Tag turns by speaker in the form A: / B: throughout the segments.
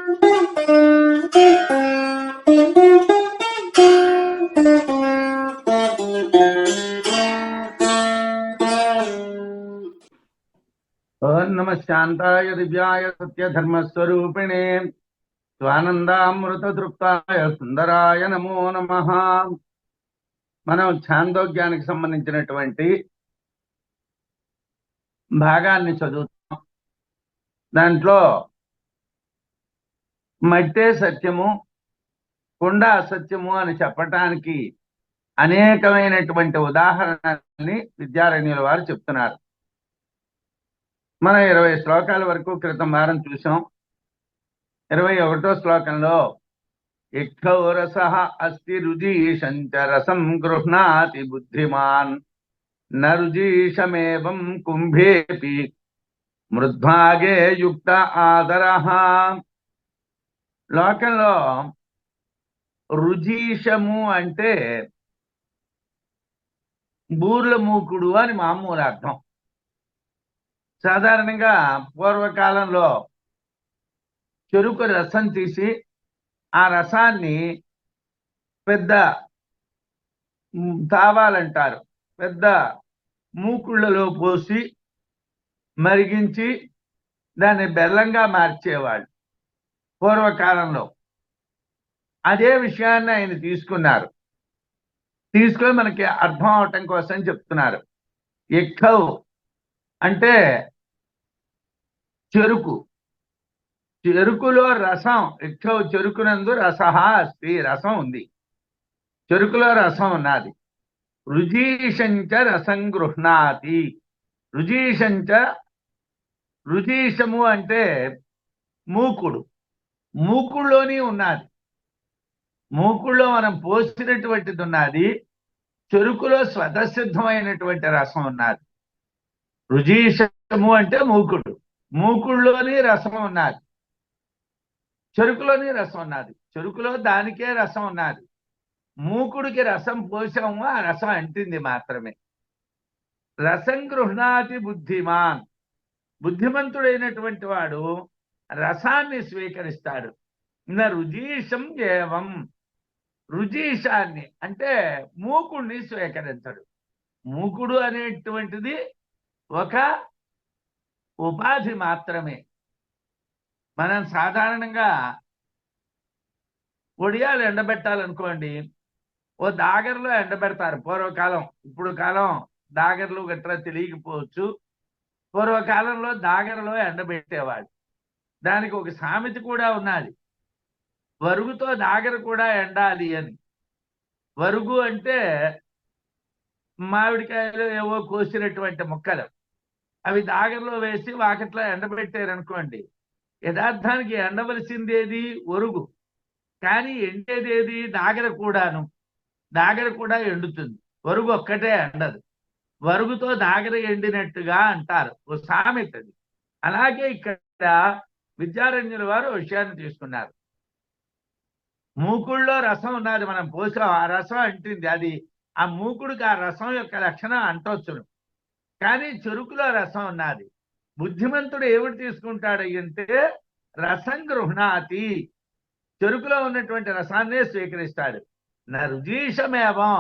A: ఓం నమ శాంతాయ దివ్యాయ సత్యధర్మస్వరూపిణే స్వానందామృతతృప్తాయ సుందరాయ నమో నమః. మనం ఛాందోగ్యానికి సంబంధించినటువంటి భాగాన్ని చదువుతాం. దాంట్లో మట్టే సత్యము, కుండ అసత్యము అని చెప్పటానికి అనేకమైనటువంటి ఉదాహరణల్ని విద్యారణ్యుల వారు చెప్తున్నారు. మనం 20 శ్లోకాల వరకు క్రితం వారం చూసాం. 21వ శ్లోకంలో ఇక్షౌ రసః అస్తి రుజీషంచ రసం గృహ్ణాతి బుద్ధిమాన్ న రుజీషమేవం కుంభేపి మృద్భాగే యుక్త ఆదరః. లోకంలో రుజీషము అంటే బూర్ల మూకుడు అని మామూలు అర్థం. సాధారణంగా పూర్వకాలంలో చెరుకు రసం తీసి ఆ రసాన్ని పెద్ద తావాలంటారు, పెద్ద మూకుళ్ళలో పోసి మరిగించి దాన్ని బెల్లంగా మార్చేవాళ్ళు పూర్వకాలంలో. అదే విషయాన్ని ఆయన తీసుకున్నారు. తీసుకొని మనకి అర్థం అవటం కోసం చెప్తున్నారు. ఇక్షౌ అంటే చెరుకు, చెరుకులో రసం. ఇక్షౌ చెరుకునందు రసః అస్తి, రసం ఉంది, చెరుకులో రసం ఉన్నది. రుజీషంచ రసం గృహ్ణాతి. రుజీషంచ, రుజీషము అంటే మూకుడు, మూకుడులోని ఉన్నది. మూకుడులో మనం పోసినటువంటిది ఉన్నది, చెరుకులో స్వతసిద్ధమైనటువంటి రసం ఉన్నది. రుజీషము అంటే మూకుడు, మూకుడులోని రసం ఉన్నది, చెరుకులోని రసం ఉన్నది. చెరుకులో దానికే రసం ఉన్నది, మూకుడికి రసం పోసాము, ఆ రసం అంటింది మాత్రమే. రసం గృహ్ణాతి బుద్ధిమాన్, బుద్ధిమంతుడైనటువంటి వాడు రసాన్ని స్వీకరిస్తాడు. నా రుజీషం ఏవం, రుజీషాన్ని అంటే మూకుడిని స్వీకరించడు. మూకుడు అనేటువంటిది ఒక ఉపాధి మాత్రమే. మనం సాధారణంగా ఒడియాలు ఎండబెట్టాలనుకోండి, ఓ దాగర్లో ఎండబెడతారు పూర్వకాలం. ఇప్పుడు కాలం దాగర్లు గట్రా తెలియకపోవచ్చు. పూర్వకాలంలో దాగరలో ఎండబెట్టేవాడు. దానికి ఒక సామెత కూడా ఉన్నది, వరుగుతో దాగర కూడా ఎండాలి అని. వరుగు అంటే మామిడికాయలు ఏవో కోసినటువంటి ముక్కలు, అవి దాగరలో వేసి వాకిట్లో ఎండబెట్టారనుకోండి, యథార్థానికి ఎండవలసింది ఏది? వరుగు. కానీ ఎండేదేది? దాగర కూడాను. దాగర కూడా ఎండుతుంది, వరుగు ఒక్కటే ఎండదు. వరుగుతో దాగర ఎండినట్టుగా అంటారు, ఓ సామెతది. అలాగే ఇక్కడ విద్యారణ్యుల వారు విషయాన్ని తీసుకున్నారు. మూకుళ్ళలో రసం ఉన్నది, మనం పోసాం, ఆ రసం అంటింది. అది ఆ మూకుడికి ఆ రసం యొక్క లక్షణం అంటొచ్చును. కానీ చెరుకులో రసం ఉన్నది. బుద్ధిమంతుడు ఏమిటి తీసుకుంటాడు అంటే రసం గృహ్ణాతి, చెరుకులో ఉన్నటువంటి రసాన్నే స్వీకరిస్తాడు. నా రుజీషమేవం,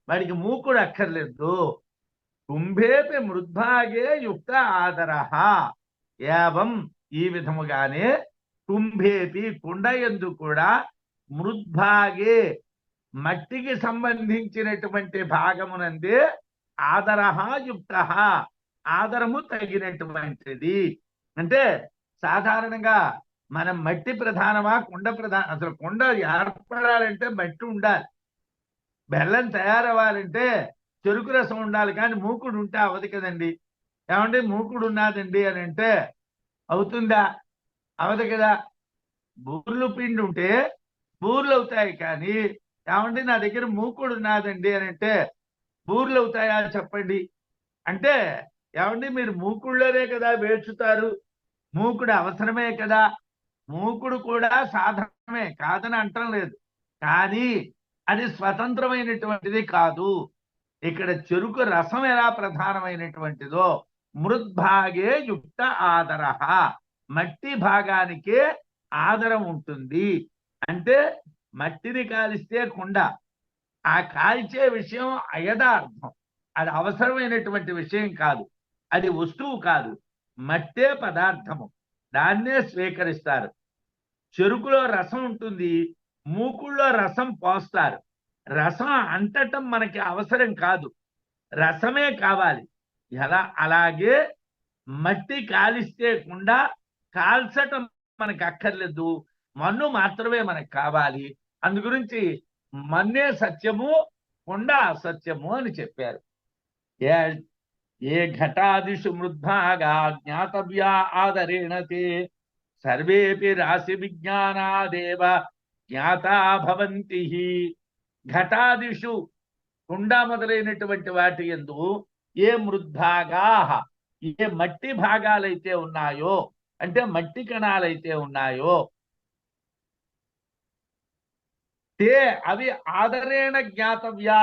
A: వాడికి మూకుడు అక్కర్లేదు. కుంభేపి మృద్భాగే యుక్త ఆదరః ఏవం, ఈ విధముగానే కుంభేపి, కుండ యందు కూడా మృద్భాగే, మట్టికి సంబంధించినటువంటి భాగమునందే ఆదరః యుక్తః, ఆదరము తగినటువంటిది. అంటే సాధారణంగా మనం మట్టి ప్రధానమా కుండ ప్రధాన? అసలు కుండ ఏర్పడాలంటే మట్టి ఉండాలి, బెల్లం తయారవ్వాలంటే చెరుకు రసం ఉండాలి, కానీ మూకుడు ఉంటే అవదు కదండి. ఏమంటే మూకుడు ఉన్నదండి అని అంటే అవుతుందా? అవదు కదా. బూర్లు పిండి ఉంటే బూర్లు అవుతాయి, కానీ ఏమంటే నా దగ్గర మూకుడు ఉన్నదండి అని అంటే బూర్లు అవుతాయా చెప్పండి? అంటే ఏమండి మీరు మూకుడులోనే కదా వేర్చుతారు, మూకుడు అవసరమే కదా. మూకుడు కూడా సాధనమే, కాదని అంటం లేదు, కానీ అది స్వతంత్రమైనటువంటిది కాదు. ఇక్కడ చెరుకు రసం ఎలా ప్రధానమైనటువంటిదో మృద్భాగే యుక్త ఆదరః, మట్టి భాగానికే ఆదరం ఉంటుంది. అంటే మట్టిని కాలిస్తే కుండ, ఆ కాల్చే విషయం అయథార్థం, అది అవసరమైనటువంటి విషయం కాదు, అది వస్తువు కాదు, మట్టే పదార్థము, దాన్నే స్వీకరిస్తారు. చెరుకులో రసం ఉంటుంది, మూకుళ్ళో రసం పోస్తారు. రసం అంటటం మనకి అవసరం కాదు, రసమే కావాలి. అలాగే మట్టి కాలిస్తే కుండ, కాల్చటం మనకు అక్కర్లేదు, మన్ను మాత్రమే మనకు కావాలి. అందు గురించి మన్నే సత్యము, కుండ అసత్యము అని చెప్పారు. ఏ ఘటాదిషు మృద్భాగా జ్ఞాతవ్యా ఆదరేణతే సర్వేపి రాశి విజ్ఞానాదేవ జ్ఞాతా భవంతి. ఘటాదిషు కుండ మొదలైనటువంటి వాటి యందు ఏ మృద్భాగా, ఏ మట్టి భాగాలైతే ఉన్నాయో, అంటే మట్టి కణాలైతే ఉన్నాయో, తే అవి ఆదరేణ జ్ఞాతవ్యా,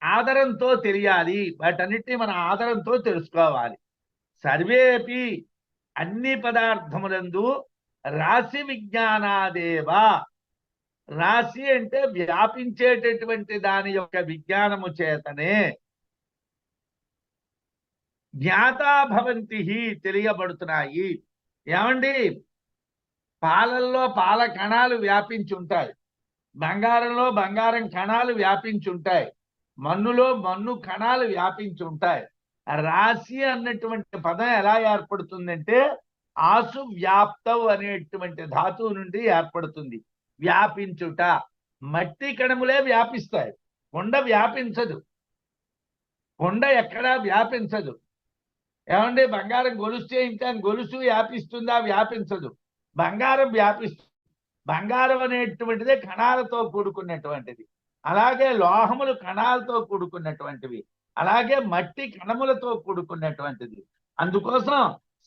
A: ఆదరంతో తెలియాలి, వాటన్నిటిని మన ఆదరంతో తెలుసుకోవాలి. సర్వేపి అన్ని పదార్థములందు రాశి విజ్ఞానాదేవా, రాశి అంటే వ్యాపించేటటువంటి దాని యొక్క విజ్ఞానము చేతనే జ్ఞాతా భవంతి తెలియబడుతున్నాయి. ఏమండి, పాలల్లో పాల కణాలు వ్యాపించి ఉంటాయి, బంగారంలో బంగారం కణాలు వ్యాపించి ఉంటాయి, మన్నులో మన్ను కణాలు వ్యాపించి ఉంటాయి. రాశి అన్నటువంటి పదం ఎలా ఏర్పడుతుందంటే ఆసు వ్యాప్తవు అనేటువంటి ధాతువు నుండి ఏర్పడుతుంది. వ్యాపించుట, మట్టి కణములే వ్యాపిస్తాయి, కొండ వ్యాపించదు, కొండ ఎక్కడా వ్యాపించదు. ఏమంటే బంగారం గొలుసు చేయించాను, గొలుసు వ్యాపిస్తుందా? వ్యాపించదు. బంగారం వ్యాపిస్తుంది. బంగారం అనేటువంటిదే కణాలతో కూడుకున్నటువంటిది. అలాగే లోహములు కణాలతో కూడుకున్నటువంటివి, అలాగే మట్టి కణములతో కూడుకున్నటువంటిది. అందుకోసం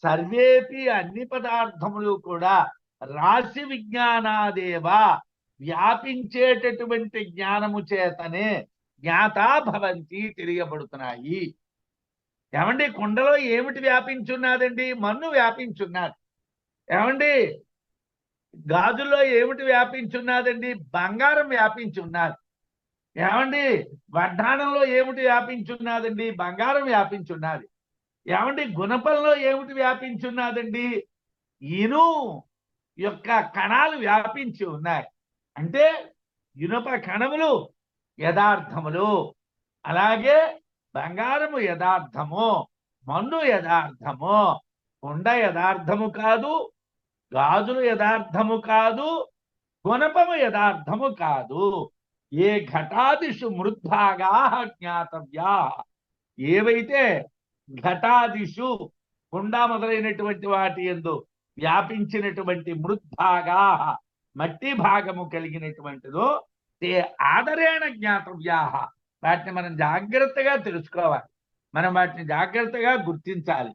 A: సర్వేపి అన్ని పదార్థములు కూడా రాశి విజ్ఞానాదేవా, వ్యాపించేటటువంటి జ్ఞానము చేతనే జ్ఞాతా భవంతి తెలియబడుతున్నాయి. ఏమండి, కుండలో ఏమిటి వ్యాపించున్నదండి? మన్ను వ్యాపించున్నది. ఏమండి, గాజుల్లో ఏమిటి వ్యాపించున్నదండి? బంగారం వ్యాపించున్నది. ఏమండి, వడ్డాణంలో ఏమిటి వ్యాపించున్నదండి? బంగారం వ్యాపించున్నది. ఏమండి, గుణపంలో ఏమిటి వ్యాపించున్నదండి? ఇను యొక్క కణాలు వ్యాపించి ఉన్నాయి. అంటే ఇనుప కణములు యథార్థములు, అలాగే బంగారము యథార్థము, మన్ను యథార్థము, కుండ యథార్థము కాదు, గాజులు యథార్థము కాదు, గుణపము యథార్థము కాదు. ఏ ఘటాదిషు మృద్భాగా జ్ఞాతవ్యా, ఏవైతే ఘటాదిషు కుండ మొదలైనటువంటి వాటి యందు వ్యాపించినటువంటి మృద్భాగా, మట్టి భాగము కలిగినటువంటిదో తే ఆదరేణ జ్ఞాతవ్యా, వాటిని మనం జాగ్రత్తగా తెలుసుకోవాలి, మనం వాటిని జాగ్రత్తగా గుర్తించాలి.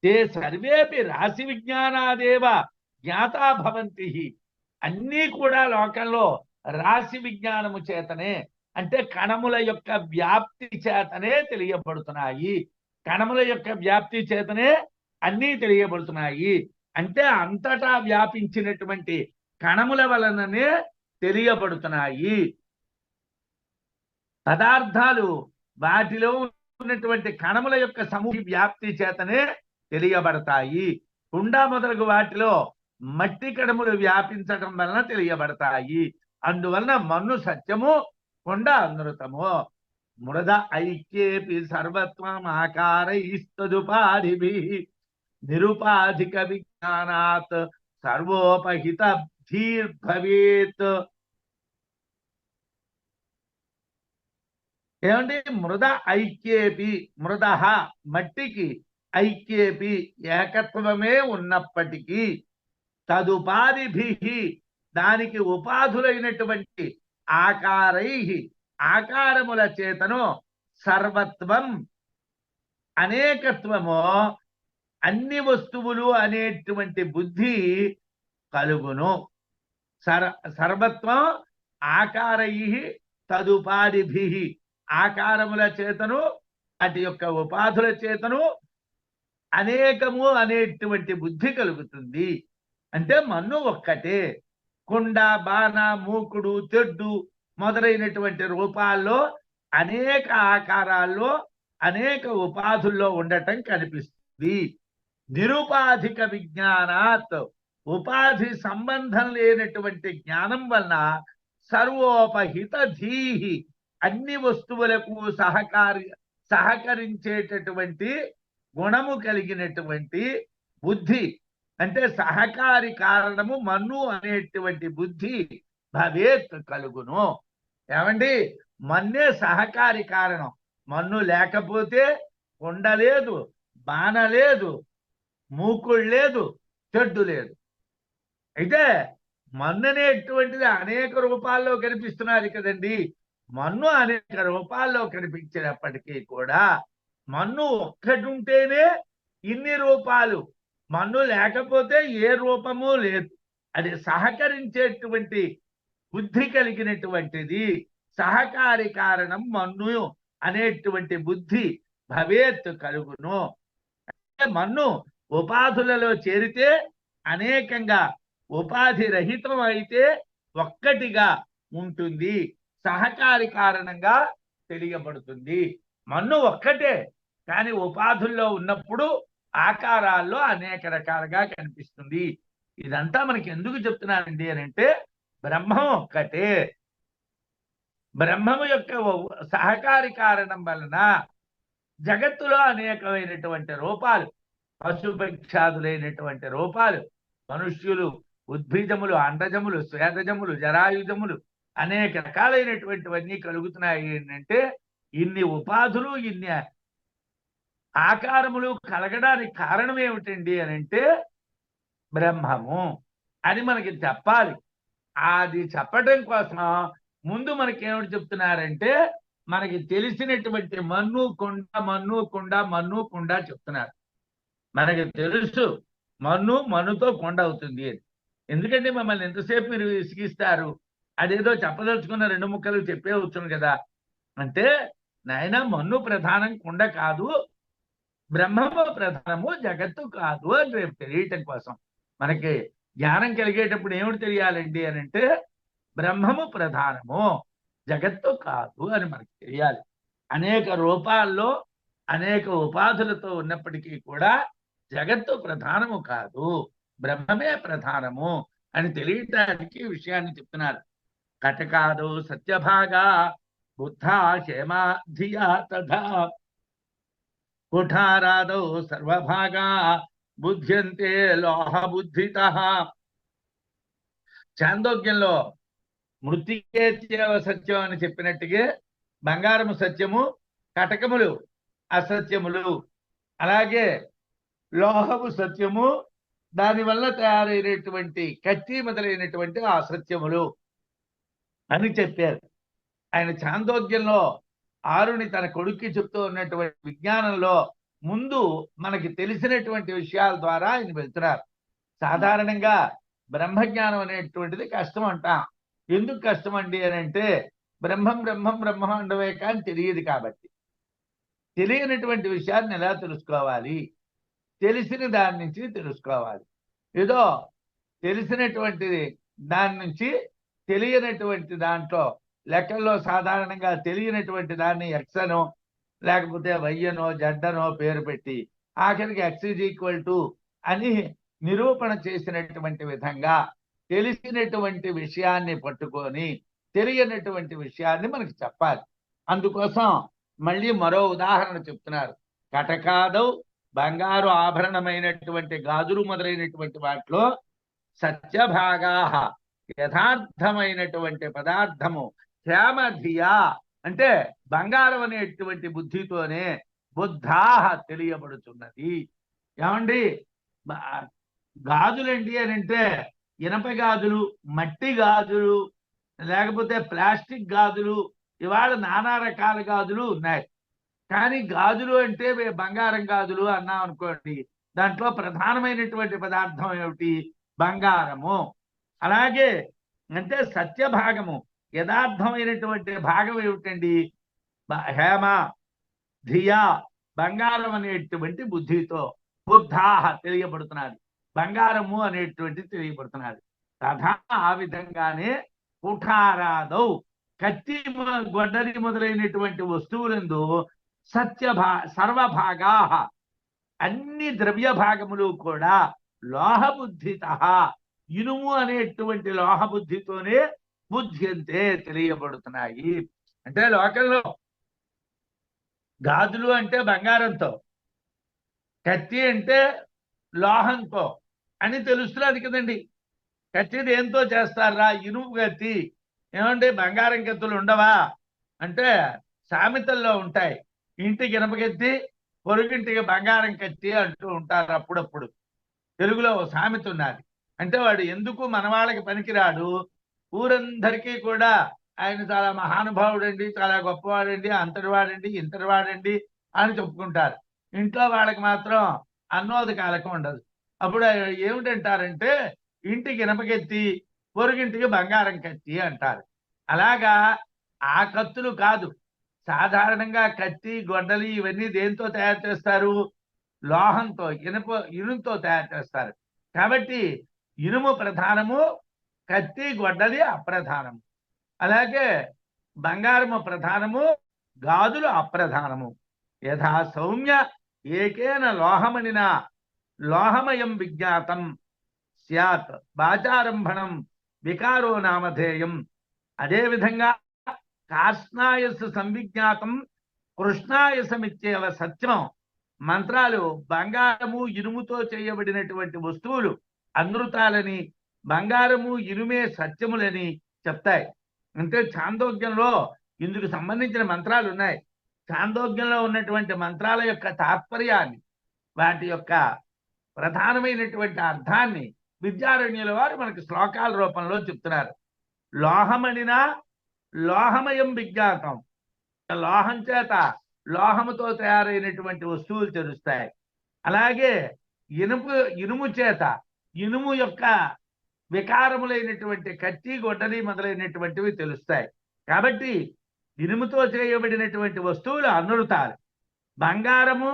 A: తే సర్వేపి రాశి విజ్ఞానాదేవ జ్ఞాతా భవంతి, అన్నీ కూడా లోకంలో రాశి విజ్ఞానము చేతనే, అంటే కణముల యొక్క వ్యాప్తి చేతనే తెలియబడుతున్నాయి. కణముల యొక్క వ్యాప్తి చేతనే అన్నీ తెలియబడుతున్నాయి. అంటే అంతటా వ్యాపించినటువంటి కణముల వలననే తెలియబడుతున్నాయి. పదార్థాలు వాటిలో ఉన్నటువంటి కణముల యొక్క సమూహ వ్యాప్తి చేతనే తెలియబడతాయి. కుండ మొదలగు వాటిలో మట్టి కణములు వ్యాపించటం వలన తెలియబడతాయి. అందువలన మన్ను సత్యము, కుండ అనృతము. మృద ఐక్యేపి సర్వత్వం ఆకారైస్తదుపాధిభిః నిరుపాధిక విజ్ఞానాత్ సర్వోపహిత ధీర్భవేత్. ఏమంటే మృద ఐక్యేపి, మృద మట్టికి, ఐక్యేపి ఏకత్వమే ఉన్నప్పటికీ, తదుపాధిభిః దానికి ఉపాధులైనటువంటి ఆకారై ఆకారముల చేతను సర్వత్వం అనేకత్వము, అన్ని వస్తువులు అనేటువంటి బుద్ధి కలుగును. సర్వత్వం ఆకారై తదుపాధిభిః, ఆకారముల చేతను అటు యొక్క ఉపాధుల చేతను అనేకము అనేటువంటి బుద్ధి కలుగుతుంది. అంటే మన్ను ఒక్కటే. కుండ, బాణ, మూకుడు, తెడ్డు మొదలైనటువంటి రూపాల్లో అనేక ఆకారాల్లో అనేక ఉపాధుల్లో ఉండటం కనిపిస్తుంది. నిరుపాధిక విజ్ఞానాత్, ఉపాధి సంబంధం లేనటువంటి జ్ఞానం వలన సర్వోపహిత ధీహి, అన్ని వస్తువులకు సహకరించేటటువంటి గుణము కలిగినటువంటి బుద్ధి, అంటే సహకారి కారణము మన్ను అనేటువంటి బుద్ధి భవేత్ కలుగును. ఏమండి, మన్నే సహకారి కారణం. మన్ను లేకపోతే కొండ లేదు, బాణ లేదు, మూకుడు లేదు, చెడ్డు లేదు. అయితే మన్ను అనేటువంటిది అనేక రూపాల్లో కనిపిస్తున్నది కదండి. మన్ను అనేక రూపాల్లో కనిపించినప్పటికీ కూడా మన్ను ఒక్కటి ఉంటేనే ఇన్ని రూపాలు, మన్ను లేకపోతే ఏ రూపము లేదు. అది సహకరించేటువంటి బుద్ధి కలిగినటువంటిది, సహకారి కారణం మన్ను అనేటువంటి బుద్ధి భవేత్ కలుగును. మన్ను ఉపాధులలో చేరితే అనేకంగా, ఉపాధి రహితం అయితే ఒక్కటిగా ఉంటుంది, సహకారి కారణంగా తెలియబడుతుంది. మన్ను ఒక్కటే, కానీ ఉపాధుల్లో ఉన్నప్పుడు ఆకారాల్లో అనేక రకాలుగా కనిపిస్తుంది. ఇదంతా మనకి ఎందుకు చెప్తున్నానండి అని అంటే, బ్రహ్మం ఒక్కటే. బ్రహ్మము యొక్క సహకారి కారణం వలన జగత్తులో అనేకమైనటువంటి రూపాలు, పశుపక్షాదులైనటువంటి రూపాలు, మనుష్యులు, ఉద్భిజములు, అండజములు, శ్వేతజములు, జరాయుజములు, అనేక రకాలైనటువంటివన్నీ కలుగుతున్నాయి. ఏంటంటే ఇన్ని ఉపాధులు, ఇన్ని ఆకారములు కలగడానికి కారణం ఏమిటండి అని అంటే బ్రహ్మము అని మనకి చెప్పాలి. అది చెప్పటం కోసం ముందు మనకేమిటి చెప్తున్నారంటే, మనకి తెలిసినటువంటి మన్ను కుండ, మన్ను కుండ, మన్ను కుండ చెప్తున్నారు. మనకి తెలుసు మన్ను మన్నుతో కొండ అవుతుంది అని. ఎందుకంటే మమ్మల్ని ఎంతసేపు మీరు విసిగిస్తారు, అదేదో చెప్పదలుచుకున్న రెండు ముక్కలు చెప్పే వచ్చును కదా అంటే, నాయన మన్ను ప్రధానం, కుండ కాదు, బ్రహ్మము ప్రధానము, జగత్తు కాదు అని రేపు తెలియటం కోసం. మనకి జ్ఞానం కలిగేటప్పుడు ఏమిటి తెలియాలండి అని అంటే, బ్రహ్మము ప్రధానము, జగత్తు కాదు అని మనకి తెలియాలి. అనేక రూపాల్లో అనేక ఉపాధులతో ఉన్నప్పటికీ కూడా జగత్తు ప్రధానము కాదు, బ్రహ్మమే ప్రధానము అని తెలియటానికి విషయాన్ని చెప్తున్నారు. కటకాదు సత్యభాగా బుద్ధా క్షేమాధియా తథా కుఠారాదౌ సర్వభాగా బుద్ధ్యంతే లోహ బుద్ధితః. చాందోగ్యంలో మృతికేత్యవ సత్యం అని చెప్పినట్టుగా బంగారము సత్యము, కటకములు అసత్యములు, అలాగే లోహము సత్యము, దానివల్ల తయారైనటువంటి కత్తి మొదలైనటువంటి అసత్యములు అని చెప్పారు. ఆయన చాందోగ్యంలో ఆరుని తన కొడుక్కి చెప్తూ ఉన్నటువంటి విజ్ఞానంలో ముందు మనకి తెలిసినటువంటి విషయాల ద్వారా ఆయన వెళ్తున్నారు. సాధారణంగా బ్రహ్మజ్ఞానం అనేటువంటిది కష్టం అంటాం. ఎందుకు కష్టం అండి అని అంటే, బ్రహ్మం బ్రహ్మం బ్రహ్మం అండవే కానీ తెలియదు కాబట్టి. తెలియనటువంటి విషయాన్ని ఎలా తెలుసుకోవాలి? తెలిసిన దాని నుంచి తెలుసుకోవాలి. ఏదో తెలిసినటువంటి దాని నుంచి తెలియనటువంటి దాంట్లో, లెక్కల్లో సాధారణంగా తెలియనటువంటి దాన్ని ఎక్స్ అనో లేకపోతే వై అనో జెడ్ అనో పేరు పెట్టి ఆఖరికి ఎక్స్ ఈజ్ ఈక్వల్ టు అని నిరూపణ చేసినటువంటి విధంగా తెలిసినటువంటి విషయాన్ని పట్టుకొని తెలియనటువంటి విషయాన్ని మనకి చెప్పాలి. అందుకోసం మళ్ళీ మరో ఉదాహరణ చెప్తున్నారు. కటకాదౌ, బంగారు ఆభరణమైనటువంటి గాజులు మొదలైనటువంటి వాటిలో సత్యభాగా, యథార్థమైనటువంటి పదార్థము, క్షేమధియా అంటే బంగారం అనేటువంటి బుద్ధితోనే బుద్ధాహ తెలియబడుతున్నది. ఏమండి, గాజులండి అని అంటే ఇనప గాజులు, మట్టి గాజులు, లేకపోతే ప్లాస్టిక్ గాజులు, ఇవాళ నానా రకాల గాజులు ఉన్నాయి. కానీ గాజులు అంటే బంగారం గాజులు అన్నాం అనుకోండి, దాంట్లో ప్రధానమైనటువంటి పదార్థం ఏమిటి? బంగారము. అలాగే అంటే సత్యభాగము, యథార్థమైనటువంటి భాగం ఏమిటండి? హేమ ధియా, బంగారం అనేటువంటి బుద్ధితో బుద్ధాహ తెలియబడుతున్నది. బంగారము అనేటువంటి తెలియబడుతున్నాడు. తథా ఆ విధంగానే కుఠారాదౌ కత్తి గొడ్డలి మొదలైనటువంటి వస్తువులందు సర్వభాగా అన్ని ద్రవ్య భాగములు కూడా లోహబుద్ధిత ఇనుము అనేటువంటి లోహబుద్ధితోనే బుద్ధ్యంతే తెలియబడుతున్నాయి. అంటే లోకంలో గాజులు అంటే బంగారంతో, కత్తి అంటే లోహంతో అని తెలుస్తున్నది కదండి. కత్తి దేంతో చేస్తారా? ఇనుము కత్తి. ఏమంటే బంగారం కత్తులు ఉండవా అంటే సామెతల్లో ఉంటాయి. ఇంటికి ఇనపకత్తి, పొరుగింటికి బంగారం కత్తి అంటూ ఉంటారు అప్పుడప్పుడు. తెలుగులో సామెత ఉన్నది. అంటే వాడు ఎందుకు మన వాళ్ళకి పనికిరాడు, ఊరందరికీ కూడా ఆయన చాలా మహానుభావుడండి, చాలా గొప్పవాడండి, అంతటి వాడండి, ఇంతటి వాడండి అని చెప్పుకుంటారు. ఇంట్లో వాళ్ళకి మాత్రం అన్నోదకాలకం ఉండదు. అప్పుడు ఏమిటంటారంటే ఇంటికి ఇనపకెత్తి, పొరుగింటికి బంగారం కత్తి అంటారు. అలాగా ఆ కత్తులు కాదు. సాధారణంగా కత్తి, గొడ్డలి ఇవన్నీ దేంతో తయారు చేస్తారు? లోహంతో, ఇనుముతో తయారు చేస్తారు. కాబట్టి ఇనుము ప్రధానము, కత్తి గొడ్డలి అప్రధానము. అలాగే బంగారము ప్రధానము, గాజులు అప్రధానము. యథా సౌమ్య ఏకేన లోహమనినా లోహమయం విజ్ఞాతం స్యాత్ బాచారంభణం వికారో నామధేయం. అదేవిధంగా కార్ష్ణాయస్ సంవిజ్ఞాతం కృష్ణాయసమిత్యేవ సత్యం. మంత్రాలు బంగారము ఇనుముతో చేయబడినటువంటి వస్తువులు అనృతాలని, బంగారము ఇనుమే సత్యములని చెప్తాయి. అంటే ఛాందోగ్యంలో ఇందుకు సంబంధించిన మంత్రాలు ఉన్నాయి. ఛాందోగ్యంలో ఉన్నటువంటి మంత్రాల యొక్క తాత్పర్యాన్ని, వాటి యొక్క ప్రధానమైనటువంటి అర్థాన్ని విద్యారణ్యుల వారు మనకి శ్లోకాల రూపంలో చెప్తున్నారు. లోహమనినా లోహమయం విజ్ఞాతం. లోహం చేత లోహముతో తయారైనటువంటి వస్తువులు తెలుస్తాయి. అలాగే ఇనుము చేత ఇనుము యొక్క వికారములైనటువంటి కత్తి, గొడ్డలి మొదలైనటువంటివి తెలుస్తాయి. కాబట్టి ఇనుముతో చేయబడినటువంటి వస్తువులు అనృతాలు, బంగారము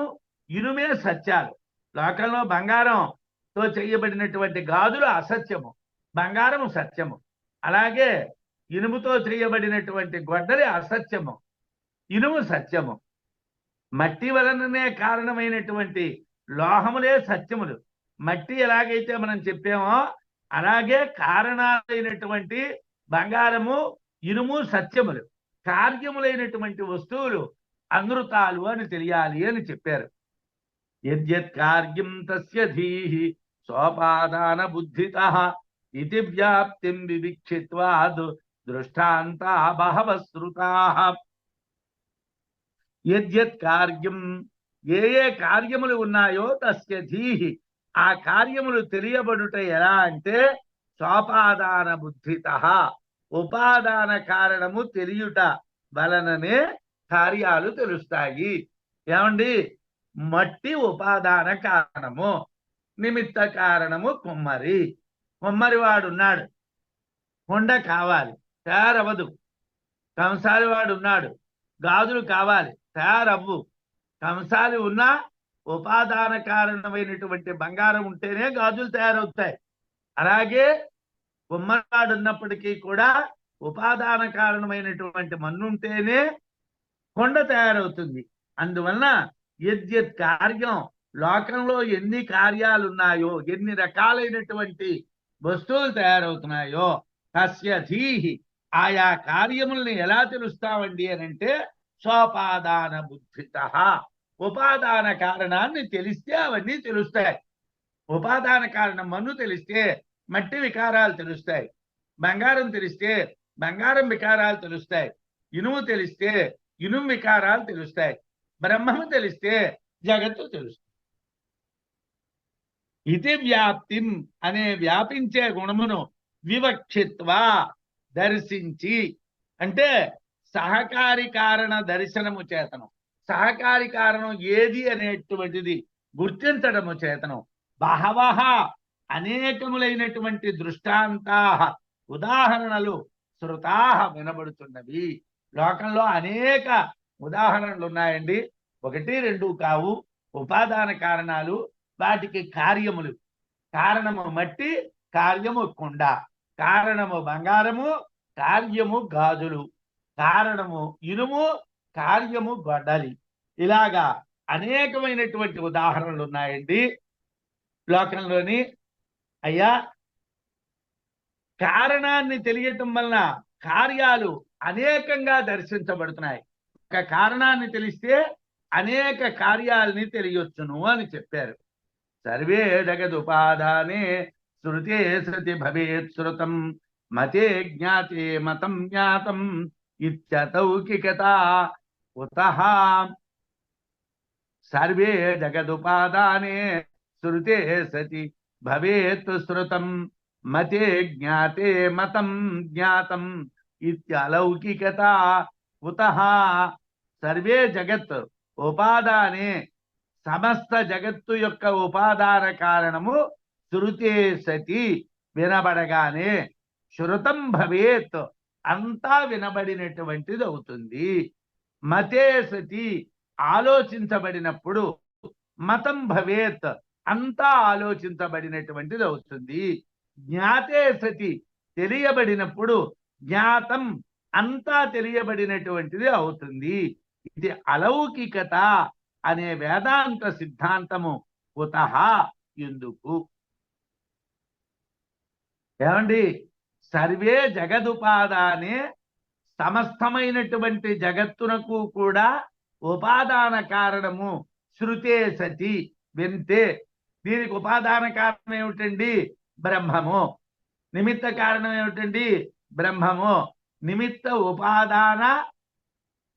A: ఇనుమే సత్యాలు. లోకంలో బంగారంతో చేయబడినటువంటి గాజులు అసత్యము, బంగారము సత్యము. అలాగే ఇనుముతో చేయబడినటువంటి గొడ్డలి అసత్యము, ఇనుము సత్యము. మట్టి వలననే కారణమైనటువంటి లోహములే సత్యములు. మట్టి ఎలాగైతే మనం చెప్పామో అలాగే కారణాలైనటువంటి బంగారము, ఇనుము సత్యములు. కార్యములైనటువంటి వస్తువులు అనృతాలు అని తెలియాలి అని చెప్పారు. యద్యత్ కార్యం తస్య ధీః సోపాదాన బుద్ధితః ఇతి వ్యాప్తిం వివిక్షిత్వాద్ దృష్టాంతా బహవః శ్రుతాః. యద్యత్ కార్యం, ఏ ఏ కార్యములు ఉన్నాయో తస్య ధీః, ఆ కార్యములు తెలియబడుట ఎలా అంటే సోపాదాన బుద్ధితః, ఉపాదాన కారణము తెలియుట వలననే కార్యాలు తెలుస్తాయి. ఏమండి, మట్టి ఉపాదాన కారణము, నిమిత్త కారణము కుమ్మరి. కుమ్మరి వాడున్నాడు, కొండ కావాలి, తయారవ్వదు. కంసాలి వాడు ఉన్నాడు, గాజులు కావాలి, తయారవ్వు. కంసాలి ఉన్నా ఉపాదాన కారణమైనటువంటి బంగారం ఉంటేనే గాజులు తయారవుతాయి. అలాగే కుమ్మరివాడు ఉన్నప్పటికీ కూడా ఉపాదాన కారణమైనటువంటి మన్ను ఉంటేనే కొండ తయారవుతుంది. అందువలన యద్యత్ కార్యం, లోకంలో ఎన్ని కార్యాలు ఉన్నాయో, ఎన్ని రకాలైనటువంటి వస్తువులు తయారవుతున్నాయో తస్య ధీః, ఆయా కార్యముల్ని ఎలా తెలుస్తామండి అని అంటే సోపాదాన బుద్ధితః, ఉపాదాన కారణాన్ని తెలిస్తే అవన్నీ తెలుస్తాయి. ఉపాదాన కారణం మన్ను తెలిస్తే మట్టి వికారాలు తెలుస్తాయి, బంగారం తెలిస్తే బంగారం వికారాలు తెలుస్తాయి, ఇనుము తెలిస్తే ఇనుము వికారాలు తెలుస్తాయి, బ్రహ్మము తెలిస్తే జగత్తు తెలుస్తుంది. ఇది వ్యాప్తిం అనే వ్యాపించే గుణమును వివక్షిత్వా దర్శించి, అంటే సహకారి కారణ దర్శనము చేతనం, సహకారి కారణం ఏది అనేటువంటిది గుర్తించడము చేతనం బహవః అనేకములైనటువంటి దృష్టాంతా ఉదాహరణలు శృతాః వినబడుతున్నవి. లోకంలో అనేక ఉదాహరణలు ఉన్నాయండి, 1, 2 కావు. ఉపాదాన కారణాలు, వాటికి కార్యములు. కారణము మట్టి, కార్యము కుండ. కారణము బంగారము, కార్యము గాజులు. కారణము ఇనుము, కార్యము గొడ్డలి. ఇలాగా అనేకమైనటువంటి ఉదాహరణలు ఉన్నాయండి లోకంలోని. అయ్యా, కారణాన్ని తెలియటం వలన కార్యాలు అనేకంగా దర్శించబడుతున్నాయి. ఒక కారణాన్ని తెలిస్తే అనేక కార్యాలని తెలియొచ్చును అని చెప్పారు. సర్వే జగదుపాదానే శృతే శృతి భవేత్ శృతం మతే జ్ఞాతే మతం జ్ఞాతం ఇత్యతౌకికత కుతః. సర్వే జగదుపాదానే శృతే సతి భవేత్ శృతం మతే జ్ఞాతే మతం జ్ఞాతం ఇత్యలౌకికత కుతః. సర్వే జగత్ ఉపాదానే, సమస్త జగత్తు యొక్క ఉపాదాన కారణము శృతే సతి వినబడగానే, శృతం భవేత్ అంతా వినబడినటువంటిది అవుతుంది. మతే సతి ఆలోచించబడినప్పుడు, మతం భవేత్ అంతా ఆలోచించబడినటువంటిది అవుతుంది. జ్ఞాతే సతి తెలియబడినప్పుడు, జ్ఞాతం అంతా తెలియబడినటువంటిది అవుతుంది. ఇది అలౌకికత అనే వేదాంత సిద్ధాంతము కుతః ఎందుకు? ఏమండి, సర్వే జగదుపాదానే, సమస్తమైనటువంటి జగత్తునకు కూడా ఉపాదాన కారణము శృతే సతి వింటే. దీనికి ఉపాదాన కారణం ఏమిటండి? బ్రహ్మము. నిమిత్త కారణం ఏమిటండి? బ్రహ్మము. నిమిత్త ఉపాదాన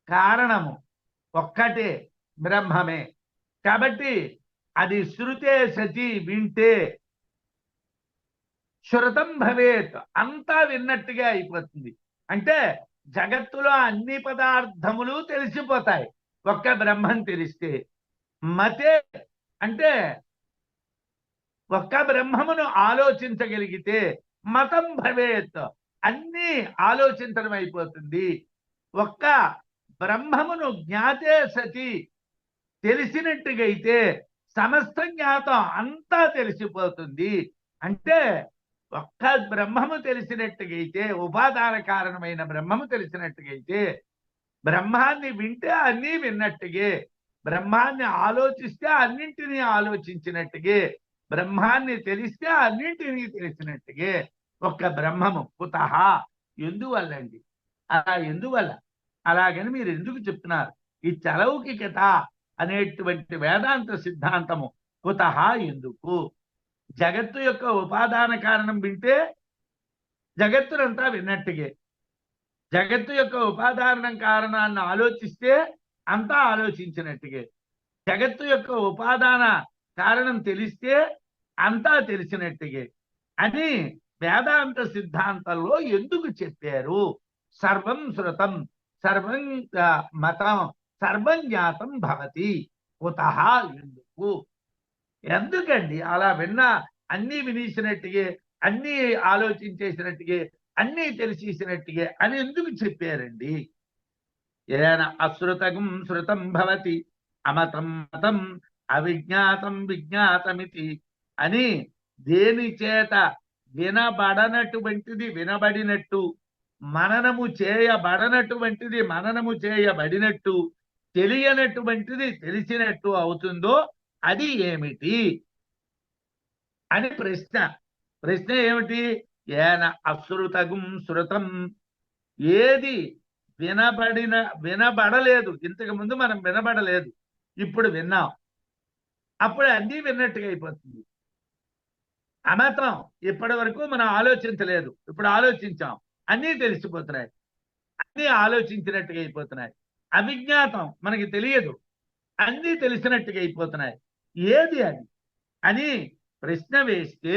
A: కారణము ఒక్కటే, బ్రహ్మమే. కాబట్టి అది శృతే సతి వింటే శృతం భవేత్ అంతా విన్నట్టుగా అయిపోతుంది. అంటే జగత్తులో అన్ని పదార్థములు తెలిసిపోతాయి ఒక్క బ్రహ్మం తెలిస్తే. మతే అంటే ఒక్క బ్రహ్మమును ఆలోచించగలిగితే, మతం భవేత్ అన్నీ ఆలోచించడం అయిపోతుంది. ఒక్క బ్రహ్మమును జ్ఞాతే సతి తెలిసినట్టుగైతే సమస్త జ్ఞాతం అంతా తెలిసిపోతుంది. అంటే ఒక్క బ్రహ్మము తెలిసినట్టుగైతే, ఉపాదాన కారణమైన బ్రహ్మము తెలిసినట్టుగైతే, బ్రహ్మాన్ని వింటే అన్నీ విన్నట్టుగే, బ్రహ్మాన్ని ఆలోచిస్తే అన్నింటినీ ఆలోచించినట్టుగే, బ్రహ్మాన్ని తెలిస్తే అన్నింటినీ తెలిసినట్టుగే ఒక్క బ్రహ్మము. కుతః ఎందువల్లండి? అలా ఎందువల్ల? అలాగని మీరు ఎందుకు చెప్తున్నారు? ఈ చలౌకికత అనేటువంటి వేదాంత సిద్ధాంతము కుతః ఎందుకు? జగత్తు యొక్క ఉపాదాన కారణం వింటే జగత్తునంతా విన్నట్టుగే, జగత్తు యొక్క ఉపాదాన కారణాన్ని ఆలోచిస్తే అంతా ఆలోచించినట్టుగే, జగత్తు యొక్క ఉపాదాన కారణం తెలిస్తే అంతా తెలిసినట్టుగే అని వేదాంత సిద్ధాంతంలో ఎందుకు చెప్పారు? సర్వం శృతం, సర్వం మతం, సర్వం జ్ఞాతం భవతి. కుతః ఎందుకు? ఎందుకండి అలా విన్నా అన్నీ వినేసినట్టుగే, అన్నీ ఆలోచించేసినట్టుగే, అన్నీ తెలిసేసినట్టుగే అని ఎందుకు చెప్పారండి? ఏన అశ్రుతం శృతం భవతి, అమతం మతం, అవిజ్ఞాతం విజ్ఞాతమితి అని దేని చేత వినబడనటువంటిది వినబడినట్టు, మననము చేయబడనటువంటిది మననము చేయబడినట్టు, తెలియనటువంటిది తెలిసినట్టు అవుతుందో అది ఏమిటి అని ప్రశ్న. ప్రశ్న ఏమిటి? ఏన అశ్రుతగుం శృతం, ఏది వినబడలేదు, ఇంతకు ముందు మనం వినబడలేదు, ఇప్పుడు విన్నాం, అప్పుడు అన్నీ విన్నట్టుగా అయిపోతుంది. అమతం, ఇప్పటి వరకు మనం ఆలోచించలేదు, ఇప్పుడు ఆలోచించాం, అన్నీ తెలిసిపోతున్నాయి, అన్నీ ఆలోచించినట్టుగా అయిపోతున్నాయి. అవిజ్ఞాతం, మనకి తెలియదు, అన్నీ తెలిసినట్టుగా అయిపోతున్నాయి. ఏది అది అని ప్రశ్న వేస్తే,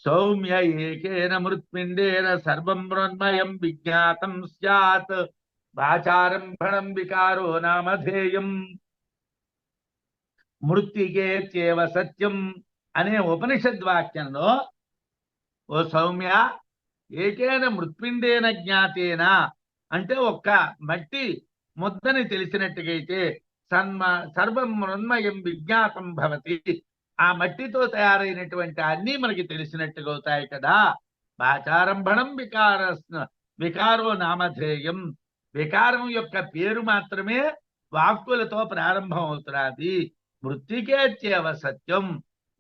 A: సౌమ్య ఏకేన మృత్పిండేన సర్వం మృన్మయం విజ్ఞాతం స్యాత్ వాచారంభణం వికారో నామధేయం మృత్తికేత్యేవ సత్యం అనే ఉపనిషద్వాక్యంలో, ఓ సౌమ్య, ఏకేన మృత్పిండేన జ్ఞాతేన అంటే ఒక్క మట్టి ముద్దని తెలిసినట్టుగైతే, సర్వం మృన్మయం విజ్ఞాతం భవతి. ఆ మట్టితో తయారైనటువంటి అన్నీ మనకి తెలిసినట్టుగా అవుతాయి కదా. వాచారంభణం వికారో నామధేయం. వికారం యొక్క పేరు మాత్రమే వాక్కులతో ప్రారంభం అవుతున్నది. మృత్తికేత్యేవ సత్యం,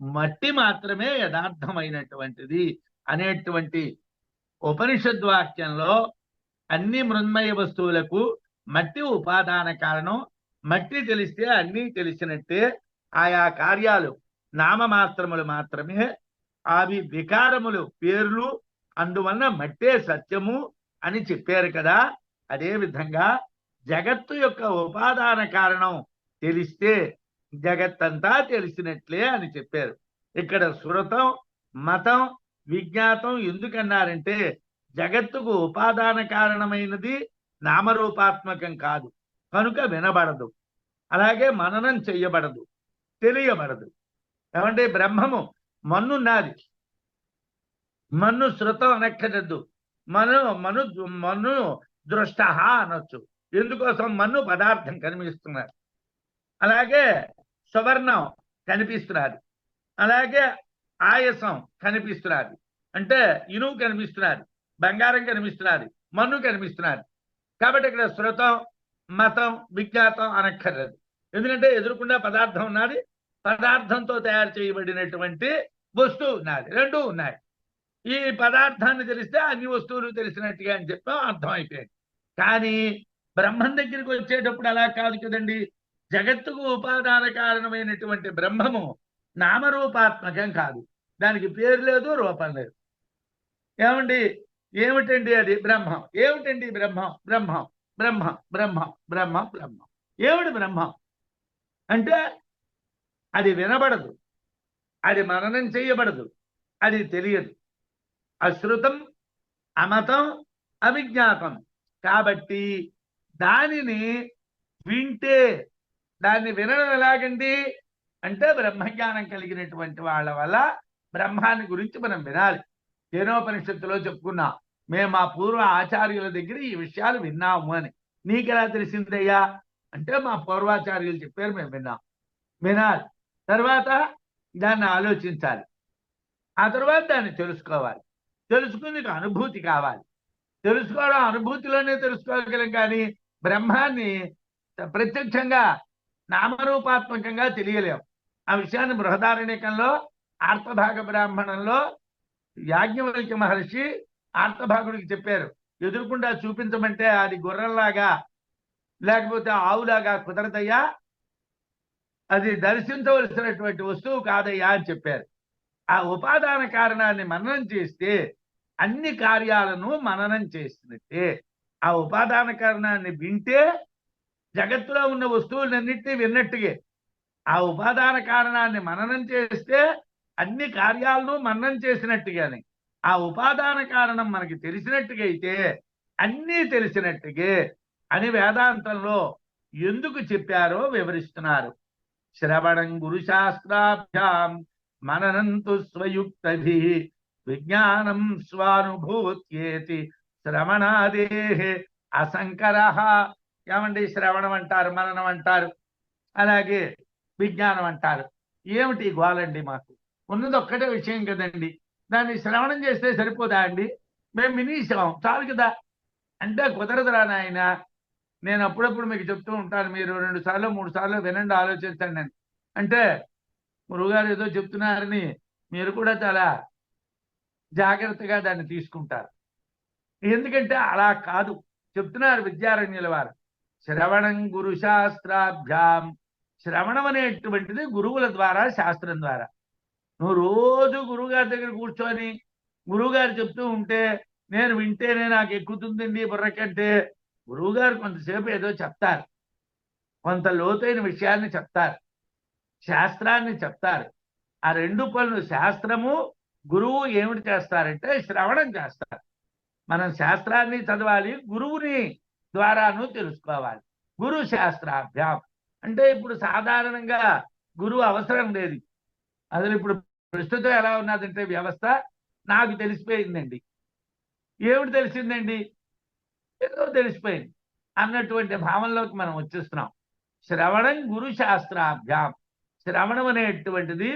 A: మట్టి మాత్రమే యథార్థమైనటువంటిది అనేటువంటి ఉపనిషద్వాక్యంలో అన్ని మృన్మయ వస్తువులకు మట్టి ఉపాదాన కారణం. మట్టి తెలిస్తే అన్నీ తెలిసినట్టే. ఆయా కార్యాలు నామమాత్రములు మాత్రమే, అవి వికారములు పేర్లు. అందువలన మట్టే సత్యము అని చెప్పారు కదా. అదే విధంగా జగత్తు యొక్క ఉపాదాన కారణం తెలిస్తే జగత్తంతా తెలిసినట్లే అని చెప్పారు. ఇక్కడ శృతం మతం విజ్ఞాతం ఎందుకన్నారంటే జగత్తుకు ఉపాదాన కారణమైనది నామరూపాత్మకం కాదు కనుక వినబడదు, అలాగే మననం చెయ్యబడదు, తెలియబడదు. ఏమంటే బ్రహ్మము మన్నున్నది, మన్ను శృతం అనక్కర్లేదు, మన్ను దృష్ట అనొచ్చు. ఎందుకోసం? మన్ను పదార్థం కనిపిస్తున్నారు, అలాగే సువర్ణం కనిపిస్తున్నది, అలాగే ఆయసం కనిపిస్తున్నది, అంటే ఇనుము కనిపిస్తున్నది, బంగారం కనిపిస్తున్నది, మన్ను కనిపిస్తున్నది. కాబట్టి ఇక్కడ శృతం మతం విజ్ఞాతం అనక్కర్లేదు. ఎందుకంటే ఎదురుకుండా పదార్థం ఉన్నది, పదార్థంతో తయారు చేయబడినటువంటి వస్తువు ఉన్నది, రెండూ ఉన్నాయి. ఈ పదార్థాన్ని తెలిస్తే అన్ని వస్తువులు తెలిసినట్టుగా అని చెప్పాం, అర్థమైపోయింది. కానీ బ్రహ్మం దగ్గరికి వచ్చేటప్పుడు అలా కాదు కదండి. జగత్తుకు ఉపాదాన కారణమైనటువంటి బ్రహ్మము నామరూపాత్మకం కాదు, దానికి పేరు లేదు, రూపం లేదు. ఏమండి ఏమిటండి అది? బ్రహ్మం. ఏమిటండి బ్రహ్మం? బ్రహ్మం బ్రహ్మం బ్రహ్మం బ్రహ్మం బ్రహ్మం. ఏమిటి బ్రహ్మం అంటే? అది వినబడదు, అది మననం చేయబడదు, అది తెలియదు. అశ్రుతం అమతం అవిజ్ఞాతం. కాబట్టి దానిని వింటే, దాన్ని వినడం ఎలాగండి అంటే బ్రహ్మజ్ఞానం కలిగినటువంటి వాళ్ళ వల్ల బ్రహ్మాన్ని గురించి మనం వినాలి. కేనోపనిషత్తులో చెప్పుకున్నాం, మేము మా పూర్వ ఆచార్యుల దగ్గర ఈ విషయాలు విన్నాము అని. నీకెలా తెలిసిందయ్యా అంటే మా పూర్వాచార్యులు చెప్పారు, మేము విన్నాం. వినాలి, తర్వాత దాన్ని ఆలోచించాలి, ఆ తర్వాత దాన్ని తెలుసుకోవాలి. తెలుసుకుని అనుభూతి కావాలి. తెలుసుకోవడం అనుభూతిలోనే తెలుసుకోగలం, కానీ బ్రహ్మాన్ని ప్రత్యక్షంగా నామరూపాత్మకంగా తెలియలేము. ఆ విషయాన్ని బృహదారణ్యకంలో ఆర్తభాగ బ్రాహ్మణంలో యాజ్ఞవల్క్య మహర్షి ఆర్తభాగుడికి చెప్పారు, ఎదురుకుండా చూపించమంటే అది గుర్రంలాగా లేకపోతే ఆవులాగా కుదరదయ్యా, అది దర్శించవలసినటువంటి వస్తువు కాదయ్యా అని చెప్పారు. ఆ ఉపాదాన కారణాన్ని మననం చేస్తే అన్ని కార్యాలను మననం చేసినట్టే. ఆ ఉపాదాన కారణాన్ని వింటే జగత్తులో ఉన్న వస్తువులన్నింటినీ విన్నట్టుగే. ఆ ఉపాదాన కారణాన్ని మననం చేస్తే అన్ని కార్యాలను మననం చేసినట్టుగానే. ఆ ఉపాదాన కారణం మనకి తెలిసినట్టుగా అయితే అన్నీ తెలిసినట్టుగే అని వేదాంతంలో ఎందుకు చెప్పారో వివరిస్తున్నారు. శ్రవణం గురు శాస్త్రాభ్యాం మననంతు స్వయుక్తభి విజ్ఞానం స్వానుభూత్యేతి శ్రవణాదేహే అసంకర. ఏమండి? శ్రవణం అంటారు, మననం అంటారు, అలాగే విజ్ఞానం అంటారు. ఏమిటి గోలండి? మాకు ఉన్నది ఒక్కటే విషయం కదండి, దాన్ని శ్రవణం చేస్తే సరిపోదా అండి? మేము వినేసాం చాలు కదా అంటే కుదరదురా నాయన. నేను అప్పుడప్పుడు మీకు చెప్తూ ఉంటాను, మీరు 2 సార్లు 3 సార్లు వినండి, ఆలోచించండి అని. అంటే గురువుగారు ఏదో చెప్తున్నారని మీరు కూడా చాలా జాగ్రత్తగా దాన్ని తీసుకుంటారు. ఎందుకంటే అలా కాదు చెప్తున్నారు విద్యారణ్యుల వారు. శ్రవణం గురు శాస్త్రాభ్యాం. శ్రవణం అనేటువంటిది గురువుల ద్వారా, శాస్త్రం ద్వారా. నువ్వు రోజు గురువుగారి దగ్గర కూర్చొని గురువుగారు చెప్తూ ఉంటే నేను వింటేనే నాకు ఎక్కుతుందండి బుర్రకంటే. గురువుగారు కొంతసేపు ఏదో చెప్తారు, కొంత లోతైన విషయాన్ని చెప్తారు, శాస్త్రాన్ని చెప్తారు. ఆ రెండు పనులు, శాస్త్రము గురువు ఏమిటి చేస్తారంటే శ్రవణం చేస్తారు. మనం శాస్త్రాన్ని చదవాలి, గురువుని ద్వారాను తెలుసుకోవాలి. గురు శాస్త్రాభ్యాం అంటే ఇప్పుడు సాధారణంగా గురువు అవసరం లేదు. అసలు ఇప్పుడు ప్రస్తుతం ఎలా ఉన్నదంటే వ్యవస్థ, నాకు తెలిసిపోయిందండి. ఏమిటి తెలిసిందండి? ఏదో తెలిసిపోయింది అన్నటువంటి భావనలోకి మనం వచ్చేస్తున్నాం. శ్రవణం గురు శాస్త్రాభ్యాం. శ్రవణం అనేటువంటిది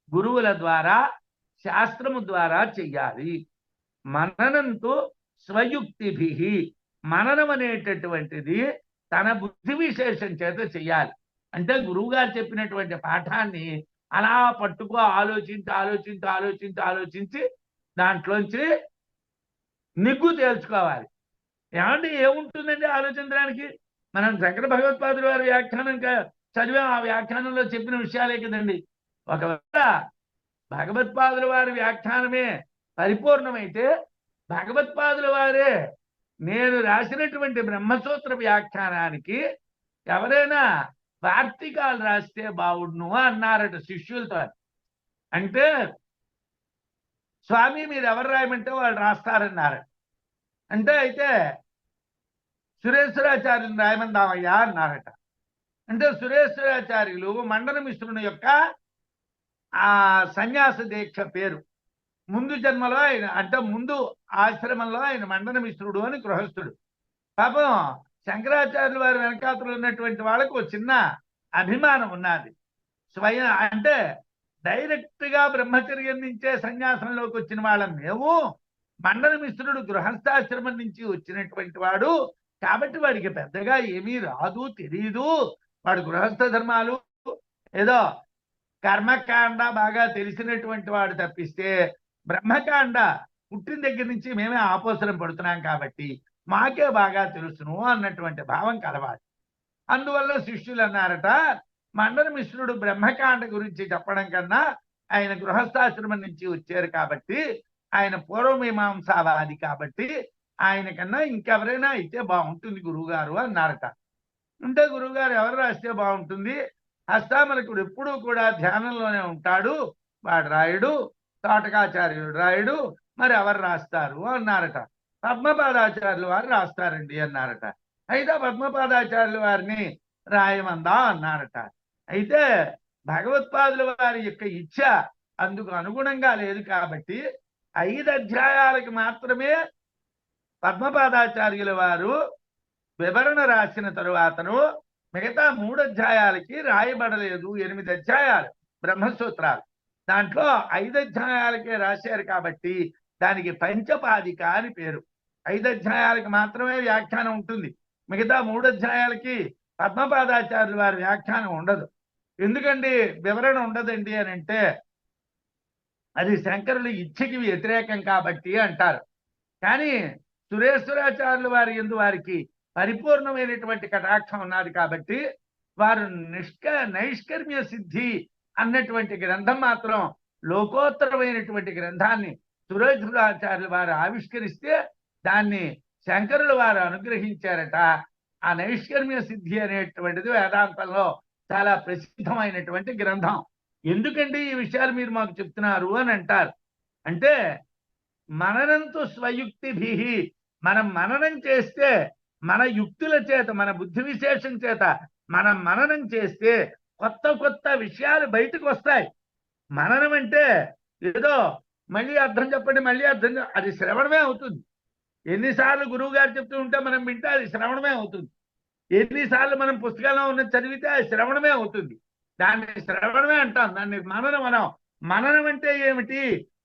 A: గురువుల ద్వారా శాస్త్రము ద్వారా చెయ్యాలి. మననంతో స్వయుక్తిభి. మననం అనేటటువంటిది తన బుద్ధి విశేషం చేత చెయ్యాలి. అంటే గురువు గారు చెప్పినటువంటి పాఠాన్ని అలా పట్టుకో ఆలోచించి ఆలోచించి ఆలోచించి ఆలోచించి దాంట్లోంచి నిగ్గు తేల్చుకోవాలి. ఏమంటే ఏముంటుందండి ఆలోచించడానికి? మనం శంకర భగవత్పాదుల వారి వ్యాఖ్యానం చదివాం. ఆ వ్యాఖ్యానంలో చెప్పిన విషయాలే కదండి. ఒకవేళ భగవత్పాదుల వారి వ్యాఖ్యానమే పరిపూర్ణమైతే భగవత్పాదుల వారే నేను రాసినటువంటి బ్రహ్మసూత్ర వ్యాఖ్యానానికి ఎవరైనా వార్తికాలు రాస్తే బావుడును అన్నారట శిష్యులతో. అంటే స్వామి మీరు ఎవరు రాయమంటే వాళ్ళు రాస్తారన్నారు. అంటే అయితే సురేశ్వరాచార్యులు రాయమందామయ్యా అన్నారట. అంటే సురేశ్వరాచార్యులు మండన మిశ్రుని యొక్క ఆ సన్యాస దీక్ష పేరు. ముందు జన్మలో ఆయన అంటే ముందు ఆశ్రమంలో ఆయన మండన మిశ్రుడు అని గృహస్థుడు. పాపం శంకరాచార్యుల వారి వెనకాతలు ఉన్నటువంటి వాళ్ళకు ఒక చిన్న అభిమానం ఉన్నది. స్వయం అంటే డైరెక్ట్ గా బ్రహ్మచర్యం నుంచే సన్యాసంలోకి వచ్చిన వాళ్ళం మేము. మండన మిశ్రుడు గృహస్థాశ్రమం నుంచి వచ్చినటువంటి వాడు కాబట్టి వాడికి పెద్దగా ఏమీ రాదు, తెలియదు. వాడు గృహస్థ ధర్మాలు ఏదో కర్మకాండ బాగా తెలిసినటువంటి వాడు తప్పిస్తే బ్రహ్మకాండ పుట్టిన దగ్గర నుంచి మేమే ఆపోసరం పడుతున్నాం కాబట్టి మాకే బాగా తెలుసును అన్నటువంటి భావం కలవాలి. అందువల్ల శిష్యులు అన్నారట, మండన మిశ్రుడు బ్రహ్మకాండ గురించి చెప్పడం కన్నా ఆయన గృహస్థాశ్రమం నుంచి వచ్చారు కాబట్టి ఆయన పూర్వమీమాంసావాది కాబట్టి ఆయన కన్నా ఇంకెవరైనా అయితే బాగుంటుంది గురువుగారు అన్నారట. అంటే గురువుగారు ఎవరు రాస్తే బాగుంటుంది? హస్తామలకుడు ఎప్పుడూ కూడా ధ్యానంలోనే ఉంటాడు, వాడు రాయుడు, తోటకాచార్యుడు రాయుడు, మరి ఎవరు రాస్తారు అన్నారట. పద్మపాదాచార్యులు వారు రాస్తారండి అన్నారట. అయితే పద్మపాదాచార్యుల వారిని రాయమందా అన్నారట. అయితే భగవత్పాదుల వారి యొక్క ఇచ్ఛ అందుకు అనుగుణంగా లేదు కాబట్టి 5 అధ్యాయాలకి మాత్రమే పద్మపాదాచార్యుల వారు వివరణ రాసిన తరువాతను మిగతా 3 అధ్యాయాలకి రాయబడలేదు. 8 అధ్యాయాలు బ్రహ్మసూత్రాలు, దాంట్లో 5 అధ్యాయాలకే రాశారు కాబట్టి దానికి పంచపాదిక అని పేరు. 5 అధ్యాయాలకి మాత్రమే వ్యాఖ్యానం ఉంటుంది. మిగతా 3 అధ్యాయాలకి పద్మపాదాచార్యుల వారి వ్యాఖ్యానం ఉండదు. ఎందుకండి వివరణ ఉండదండి అని అంటే అది శంకరులు ఇచ్చకి వ్యతిరేకం కాబట్టి అంటారు. కానీ సురేశ్వరాచార్యుల వారి యందు వారికి పరిపూర్ణమైనటువంటి కటాక్షం ఉన్నది కాబట్టి వారు నైష్కర్మ్య సిద్ధి అన్నటువంటి గ్రంథం మాత్రం లోకోత్తరమైనటువంటి గ్రంథాన్ని సురేశ్వరాచార్యుల వారు ఆవిష్కరిస్తే దాన్ని శంకరుల వారు అనుగ్రహించారట. ఆ నైష్కర్మ్య సిద్ధి అనేటువంటిది వేదాంతంలో చాలా ప్రసిద్ధమైనటువంటి గ్రంథం. ఎందుకండి ఈ విషయాలు మీరు మాకు చెప్తున్నారు అని అంటారు. అంటే మననంతో స్వయుక్తిభి, మనం మననం చేస్తే మన యుక్తుల చేత మన బుద్ధి విశేషం చేత మనం మననం చేస్తే కొత్త కొత్త విషయాలు బయటకు వస్తాయి. మననం అంటే ఏదో మళ్ళీ అర్థం చెప్పండి మళ్ళీ అర్థం, అది శ్రవణమే అవుతుంది. ఎన్నిసార్లు గురువు గారు చెప్తూ ఉంటే మనం వింటే అది శ్రవణమే అవుతుంది. ఎన్నిసార్లు మనం పుస్తకంలో ఉన్న చదివితే అది శ్రవణమే అవుతుంది. దాన్ని శ్రవణమే అంటాం, దాన్ని మననం అనం. మననం అంటే ఏమిటి?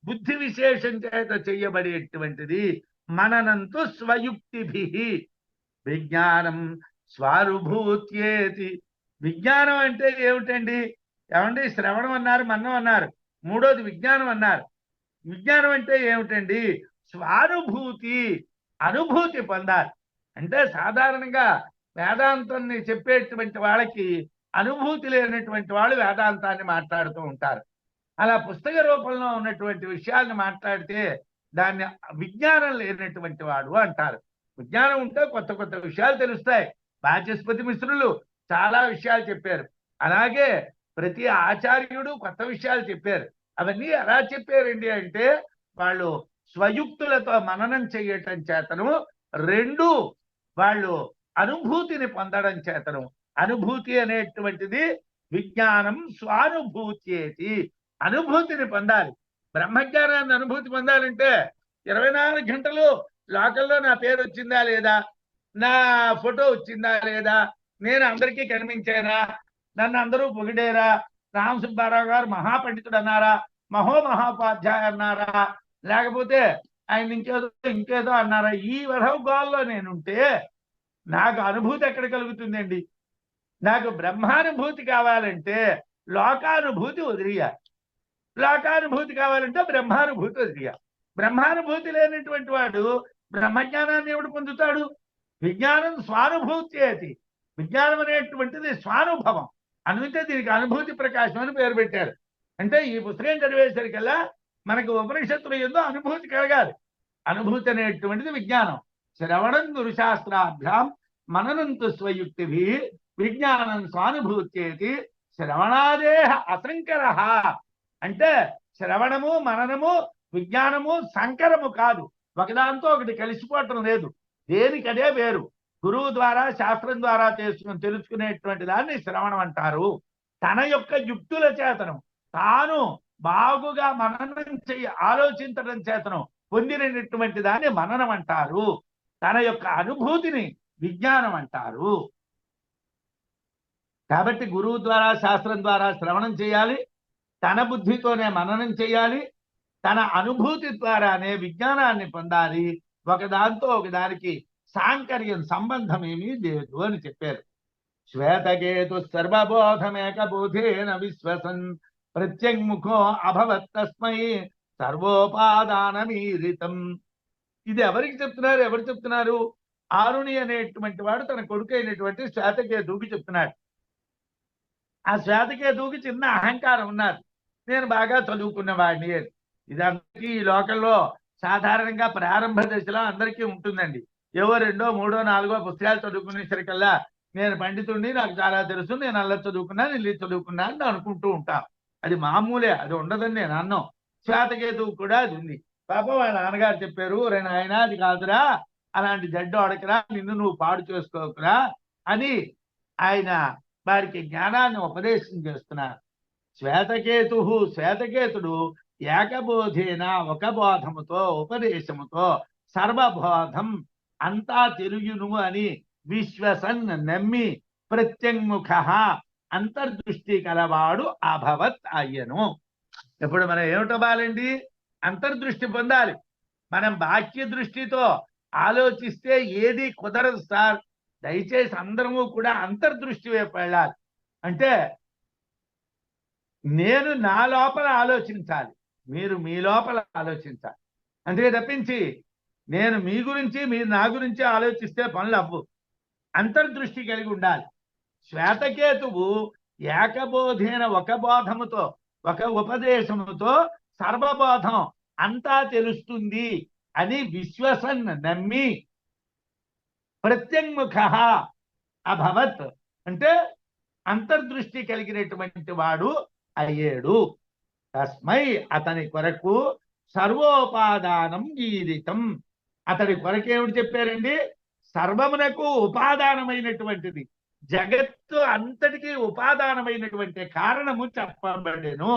A: బుద్ధి విశేషం చేత చెయ్యబడేటువంటిది. మననంతో స్వయుక్తిభి విజ్ఞానం స్వానుభూత్యేతి. విజ్ఞానం అంటే ఏమిటండి? ఏమండి శ్రవణం అన్నారు, మన్నం అన్నారు, మూడోది విజ్ఞానం అన్నారు. విజ్ఞానం అంటే ఏమిటండి? స్వానుభూతి, అనుభూతి పొందాలి. అంటే సాధారణంగా వేదాంతాన్ని చెప్పేటువంటి వాళ్ళకి అనుభూతి లేనటువంటి వాళ్ళు వేదాంతాన్ని మాట్లాడుతూ ఉంటారు. అలా పుస్తక రూపంలో ఉన్నటువంటి విషయాలను మాట్లాడితే దాన్ని విజ్ఞానం లేనటువంటి వాడు అంటారు. విజ్ఞానం ఉంటే కొత్త కొత్త విషయాలు తెలుస్తాయి. వాచస్పతి మిశ్రులు చాలా విషయాలు చెప్పారు. అలాగే ప్రతి ఆచార్యుడు కొత్త విషయాలు చెప్పారు. అవన్నీ ఎలా చెప్పారండి అంటే వాళ్ళు స్వయుక్తులతో మననం చేయటం చేతను, 2 వాళ్ళు అనుభూతిని పొందడం చేతను. అనుభూతి అనేటువంటిది విజ్ఞానం స్వానుభూత్యేతి, అనుభూతిని పొందాలి. బ్రహ్మజ్ఞానాన్ని అనుభూతి పొందాలంటే 24 గంటలు లోకల్లో నా పేరు వచ్చిందా లేదా, నా ఫోటో వచ్చిందా లేదా, నేను అందరికీ కనిపించానా? నన్ను అందరూ పొగిడేరా? రామ సుబ్బారావు గారు మహాపండితుడు అన్నారా? మహోపాధ్యాయ అన్నారా? లేకపోతే ఆయన ఇంకేదో అన్నారా? ఈ వధవగాల్లో నేనుంటే నాకు అనుభూతి ఎక్కడ కలుగుతుందండి? నాకు బ్రహ్మానుభూతి కావాలంటే లోకానుభూతి వదిలియాలి. లోకానుభూతి కావాలంటే బ్రహ్మానుభూతి వదిలియాలి. బ్రహ్మానుభూతి లేనటువంటి వాడు బ్రహ్మజ్ఞానాన్ని ఎవడు పొందుతాడు? విజ్ఞానం స్వానుభూతి. విజ్ఞానం అనేటువంటిది స్వానుభవం. అందుకే దీనికి అనుభూతి ప్రకాశం అని పేరు పెట్టారు. అంటే ఈ పుస్తకం చదివేసరికల్లా మనకు ఉపనిషత్తులు ఎంతో అనుభూతి కలగాలి. అనుభూతి అనేటువంటిది విజ్ఞానం. శ్రవణం గురుశాస్త్రాభ్యాం మననంతు స్వయుక్తిభి విజ్ఞానం స్వానుభూత్యేతి శ్రవణాదేహ అసంకర. అంటే శ్రవణము మననము విజ్ఞానము సంకరము కాదు, ఒకదాంతో ఒకటి కలిసిపోవటం లేదు. దేనికదే వేరు. గురువు ద్వారా శాస్త్రం ద్వారా తెలుసుకునేటువంటి దాన్ని శ్రవణం అంటారు. తన యొక్క యుక్తుల చేతనం తాను బాగుగా మననం ఆలోచించడం చేతనం పొందినటువంటి దాన్ని మననం అంటారు. తన యొక్క అనుభూతిని విజ్ఞానం అంటారు. కాబట్టి గురువు ద్వారా శాస్త్రం ద్వారా శ్రవణం చేయాలి, తన బుద్ధితోనే మననం చేయాలి, తన అనుభూతి ద్వారానే విజ్ఞానాన్ని పొందాలి. ఒకదాంతో ఒకదానికి సాంకర్యం సంబంధం ఏమీ లేదు అని చెప్పారు. శ్వేతకేతు సర్వబోధమేకబోధేన విశ్వసన్ ప్రత్యంగుఖో అభవత్ తస్మై సర్వోపాదానమీరితం. ఇది ఎవరికి చెప్తున్నారు? ఎవరు చెప్తున్నారు? ఆరుణి అనేటువంటి వాడు తన కొడుకు అయినటువంటి శ్వేతకేతువుకి చెప్తున్నాడు. ఆ శ్వేతకేతువుకి చిన్న అహంకారం ఉన్నది. నేను బాగా చదువుకున్న వాడిని. ఇది అందరికీ ఈ లోకంలో సాధారణంగా ప్రారంభ దశలో అందరికీ ఉంటుందండి. ఏవో 2, 3, 4 పుస్తకాలు చదువుకునేసరికల్లా నేను పండితుడిని, నాకు చాలా తెలుసు, నేను అలా చదువుకున్నాను, ఇల్లు చదువుకున్నాను అని అనుకుంటూ ఉంటాం. అది మామూలే, అది ఉండదని నేను అన్నాం. శ్వేతకేతువు కూడా అది ఉంది. పాపం వాళ్ళ నాన్నగారు చెప్పారు, రే నాయనా అది కాదురా, అలాంటి జడ్డు అడకరా, నిన్ను నువ్వు పాడు చేసుకోకురా అని ఆయన వారికి జ్ఞానాన్ని ఉపదేశం చేస్తున్నారు. శ్వేతకేతుడు ఏకబోధేన ఒక బోధముతో ఉపదేశముతో సర్వబోధం అంతా తెలుగును అని విశ్వసన్ నమ్మి ప్రత్యంగుఖ అంతర్దృష్టి కలవాడు అభవత్ అయ్యను. ఇప్పుడు మనం ఏమిటవ్వాలండి? అంతర్దృష్టి పొందాలి. మనం బాహ్య దృష్టితో ఆలోచిస్తే ఏది కుదరదు సార్. దయచేసి అందరము కూడా అంతర్దృష్టి వైపు వెళ్ళాలి. అంటే నేను నా లోపల ఆలోచించాలి, మీరు మీ లోపల ఆలోచించాలి. అందుకే తప్పించి నేను మీ గురించి మీరు నా గురించి ఆలోచిస్తే పనులు అవ్వు. అంతర్దృష్టి కలిగి ఉండాలి. శ్వేతకేతువు ఏకబోధేన ఒక బోధముతో ఒక ఉపదేశముతో సర్వబోధం అంతా తెలుస్తుంది అని విశ్వసన్ నమ్మి ప్రత్యంగుఖ అభవత్ అంటే అంతర్దృష్టి కలిగినటువంటి వాడు అయ్యేడు. తస్మై అతని కొరకు సర్వోపాదానం గీరితం. అతడి కొరకు ఏమిటి చెప్పారండి? సర్వమునకు ఉపాదానమైనటువంటిది, జగత్తు అంతటికీ ఉపాదానమైనటువంటి కారణము చెప్పబడెను.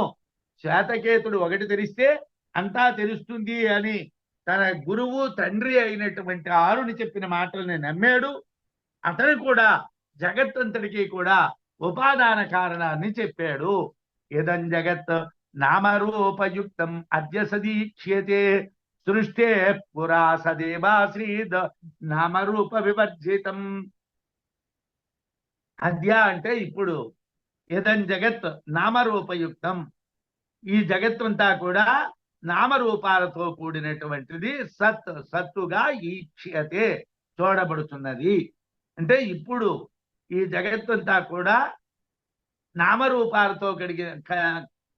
A: శ్వేతకేతుడు ఒకటి తెలిస్తే అంతా తెలుస్తుంది అని తన గురువు తండ్రి అయినటువంటి ఆరుని చెప్పిన మాటల్ని నమ్మాడు. అతను కూడా జగత్తంతటికీ కూడా ఉపాదాన కారణాన్ని చెప్పాడు. ఇదం జగత్ నామరూపయుక్తం అద్య సదీక్ష్యతే సృష్టే పురా సదేవాశ్రీద్ నామరూప వివర్జితం. అద్య అంటే ఇప్పుడు, ఇదం జగత్ నామరూపయుక్తం, ఈ జగత్తంతా కూడా నామరూపాలతో కూడినటువంటిది. సత్తుగా ఈక్ష్యతే చూడబడుతున్నది. అంటే ఇప్పుడు ఈ జగత్తంతా కూడా నామరూపాలతో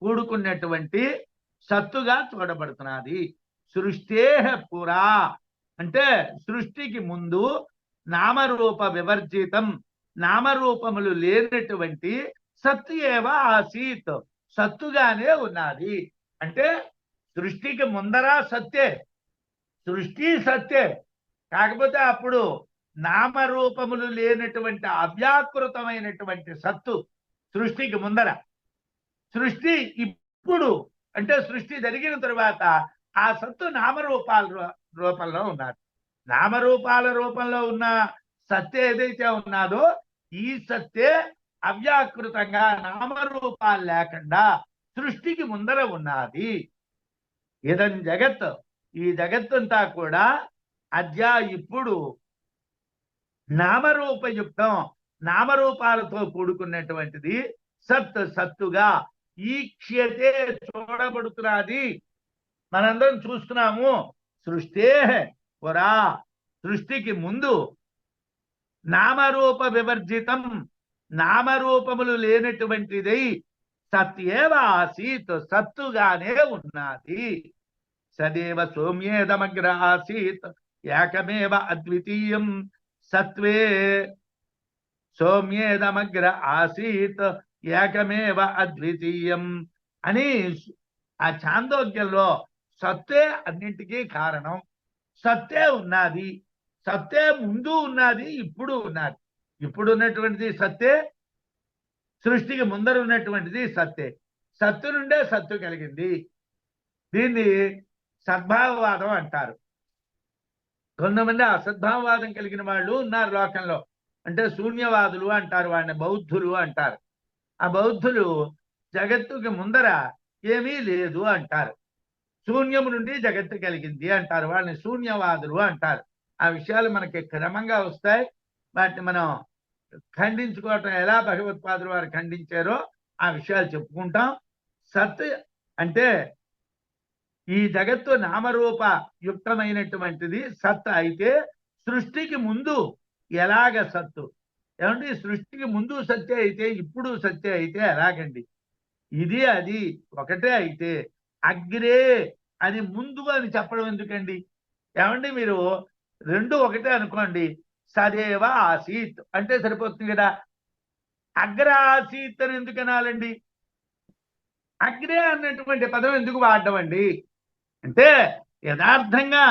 A: కూడుకున్నటువంటి సత్తుగా చూడబడుతున్నది. సృష్టే పురా అంటే సృష్టికి ముందు నామరూప వివర్జితం, నామరూపములు లేనటువంటి సత్తు ఏవ ఆసీత్, సత్తుగానే ఉన్నది. అంటే సృష్టికి ముందర సత్తే, సృష్టి సత్తే. కాకపోతే అప్పుడు నామరూపములు లేనటువంటి అవ్యాకృతమైనటువంటి సత్తు సృష్టికి ముందర. సృష్టి ఇప్పుడు అంటే సృష్టి జరిగిన తరువాత ఆ సత్తు నామరూపాల రూపంలో ఉన్నది. నామరూపాల రూపంలో ఉన్న సత్తు ఏదైతే ఉన్నదో ఈ సత్తే అవ్యాకృతంగా నామరూపాలు లేకుండా సృష్టికి ముందర ఉన్నది. ఇదం జగత్, ఈ జగత్తంతా కూడా అద్య ఇప్పుడు నామరూపయుక్తం, నామరూపాలతో కూడుకున్నటువంటిది. సత్ సత్తుగా ఈక్ష్యతే చూడబడుతున్నది. మనందరం చూస్తున్నాము. సృష్టే పురా, సృష్టికి ముందు నామరూప వివర్జితం, నామరూపములు లేనటువంటిది సత్యేవ ఆసీత్, సత్తుగానే ఉన్నది. సదేవ సౌమ్యేదమగ్ర ఆసీత్ ఏకమేవ అద్వితీయం సత్వే, సౌమ్యేదమగ్ర ఆసీత్ ఏకమేవ అద్వితీయం అని ఆ ఛాందోగ్యంలో సత్తే అన్నింటికీ కారణం. సత్తే ఉన్నది, సత్తే ముందు ఉన్నది, ఇప్పుడు ఉన్నది. ఇప్పుడు ఉన్నటువంటిది సత్తే, సృష్టికి ముందర ఉన్నటువంటిది సత్తే. సత్తు నుండే సత్తు కలిగింది. దీన్ని సద్భావవాదం అంటారు. కొంతమంది అసద్భావవాదం కలిగిన వాళ్ళు ఉన్నారు లోకంలో. అంటే శూన్యవాదులు అంటారు వాళ్ళని, బౌద్ధులు అంటారు. ఆ బౌద్ధులు జగత్తుకి ముందర ఏమీ లేదు అంటారు. శూన్యము నుండి జగత్తు కలిగింది అంటారు. వాళ్ళని శూన్యవాదులు అంటారు. ఆ విషయాలు మనకి క్రమంగా వస్తాయి. వాటిని మనం ఖండించుకోవటం ఎలా భగవత్పాదులు వారు ఖండించారో ఆ విషయాలు చెప్పుకుంటాం. సత్ అంటే ఈ జగత్తు నామరూప యుక్తమైనటువంటిది సత్ అయితే, సృష్టికి ముందు ఎలాగ సత్తు ఏమంటే సృష్టికి ముందు సత్య అయితే ఇప్పుడు సత్య అయితే ఎలాగండి? ఇది అది ఒకటే అయితే అగ్రే అని ముందు అని చెప్పడం ఎందుకండి? ఏమండి మీరు రెండు ఒకటే అనుకోండి. సదేవ ఆసీత్ అంటే సరిపోతుంది కదా. అగ్ర ఆసీత్ అని ఎందుకు అనాలండి? అగ్రే అన్నటువంటి పదం ఎందుకు వాడడం అండి? అంటే యథార్థంగా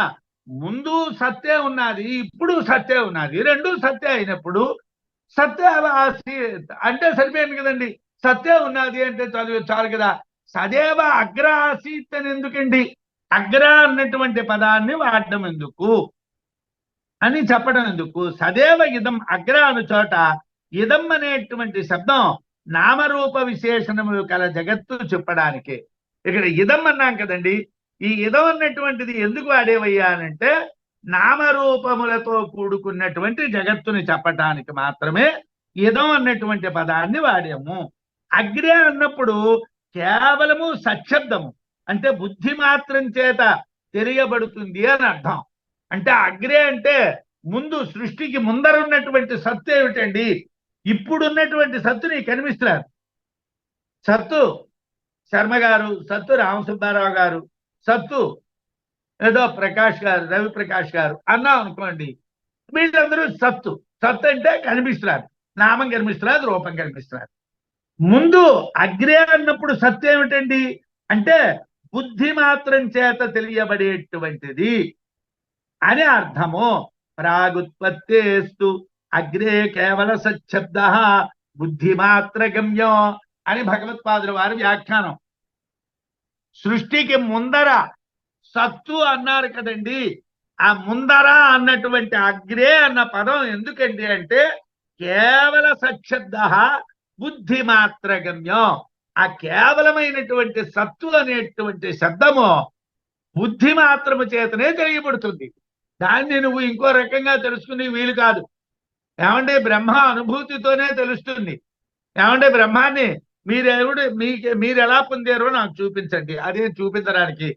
A: ముందు సత్తే ఉన్నది, ఇప్పుడు సత్తే ఉన్నది. రెండు సత్తే అయినప్పుడు సత్య ఆసీత్ అంటే సరిపోయింది కదండి. సత్తే ఉన్నది అంటే చాలు కదా. సదేవ అగ్ర ఆసీత్ అని ఎందుకండి? అగ్ర అన్నటువంటి పదాన్ని వాడడం ఎందుకు అని చెప్పడం ఎందుకు? సదేవ ఇదం అగ్ర అను చోట ఇదం అనేటువంటి శబ్దం నామరూప విశేషణములు కల జగత్తు చెప్పడానికి. ఇక్కడ ఇదం అన్నాం కదండి. ఈ ఇదం అన్నటువంటిది ఎందుకు వాడేవయ్యా అనంటే నామరూపములతో కూడుకున్నటువంటి జగత్తుని చెప్పటానికి మాత్రమే ఇదం అన్నటువంటి పదాన్ని వాడాము. అగ్రే అన్నప్పుడు కేవలము సశబ్దము అంటే బుద్ధి మాత్రం చేత తెలియబడుతుంది అని అర్థం. అంటే అగ్రే అంటే ముందు, సృష్టికి ముందర ఉన్నటువంటి సత్తు ఏమిటండి? ఇప్పుడున్నటువంటి సత్తు నీకు కనిపిస్తున్నారు. సత్తు శర్మ గారు, సత్తు రామసుబ్బారావు గారు, సత్తు ఏదో ప్రకాష్ గారు, రవి ప్రకాష్ గారు అన్నాం అనుకోండి. వీళ్ళందరూ సత్తు. సత్తు అంటే కనిపిస్తున్నారు, నామం కనిపిస్తున్నారు, రూపం కనిపిస్తున్నారు. ముందు అగ్రే అన్నప్పుడు సత్తు ఏమిటండి అంటే బుద్ధి మాత్రం చేత తెలియబడేటువంటిది అని అర్థము. ప్రాగుత్పత్తేస్తు అగ్రే కేవల సశబ్ద బుద్ధి మాత్ర గమ్యం అని భగవత్పాదుల వారి వ్యాఖ్యానం. సృష్టికి ముందర సత్తు అన్నారు కదండి. ఆ ముందర అన్నటువంటి అగ్రే అన్న పదం ఎందుకండి అంటే కేవల సశబ్ద బుద్ధి మాత్ర గమ్యం. ఆ కేవలమైనటువంటి సత్తు అనేటువంటి శబ్దము బుద్ధి మాత్రము చేతనే తెలియబడుతుంది. దాన్ని నువ్వు ఇంకో రకంగా తెలుసుకునే వీలు కాదు. ఏమంటే బ్రహ్మ అనుభూతితోనే తెలుస్తుంది. ఏమంటే బ్రహ్మాన్ని మీరు ఎలా పొందారో నాకు చూపించండి. అదే చూపించడానికి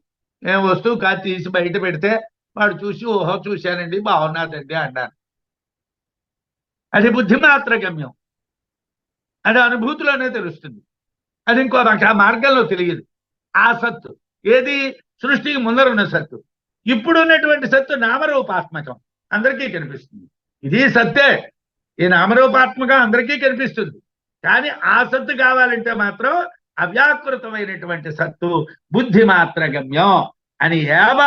A: నేను వస్తువు కాదు తీసి బయట పెడితే వాడు చూసి ఓహో చూశానండి బాగున్నదండి అన్నాను. అది బుద్ధి మాత్ర గమ్యం. అది అనుభూతిలోనే తెలుస్తుంది. అది ఇంకో మార్గంలో తెలియదు. ఆ సత్తు ఏది? సృష్టికి ముందర ఉన్న సత్తు. ఇప్పుడు ఉన్నటువంటి సత్తు నామరూపాత్మకం, అందరికీ కనిపిస్తుంది. ఇది సత్తే. ఈ నామరూపాత్మకం అందరికీ కనిపిస్తుంది. కానీ ఆ సత్తు కావాలంటే మాత్రం అవ్యాకృతమైనటువంటి సత్తు బుద్ధి మాత్ర గమ్యం అని. ఏవ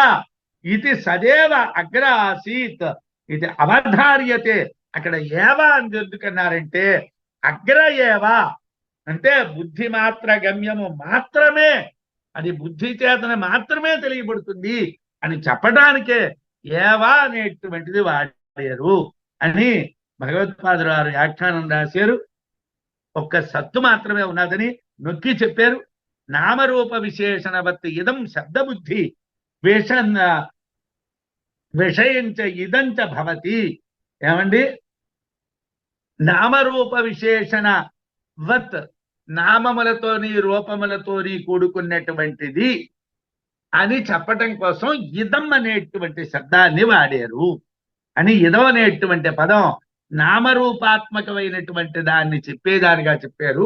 A: ఇది సదేవ అగ్ర ఆసీత్ ఇది అవధార్యతే. అక్కడ ఏవ అని ఎందుకన్నారంటే అగ్ర ఏవ అంటే బుద్ధి మాత్ర గమ్యము మాత్రమే, అది బుద్ధి చేతన మాత్రమే తెలియబడుతుంది అని చెప్పడానికే ఏవా అనేటువంటిది వాడారు అని భగవత్పాదులు వారు వ్యాఖ్యానం రాశారు. ఒక్క సత్తు మాత్రమే ఉన్నదని నొక్కి చెప్పారు. నామరూప విశేషణవత్ ఇదం శబ్దబుద్ధి విషయంచ ఇదంచ భవతి. ఏమండి, నామరూప విశేషణ వత్, నామములతోని రూపములతోని కూడుకున్నటువంటిది అని చెప్పటం కోసం ఇదం అనేటువంటి శబ్దాన్ని వాడారు. అని ఇదం అనేటువంటి పదం నామరూపాత్మకమైనటువంటి దాన్ని చెప్పేదానిగా చెప్పారు.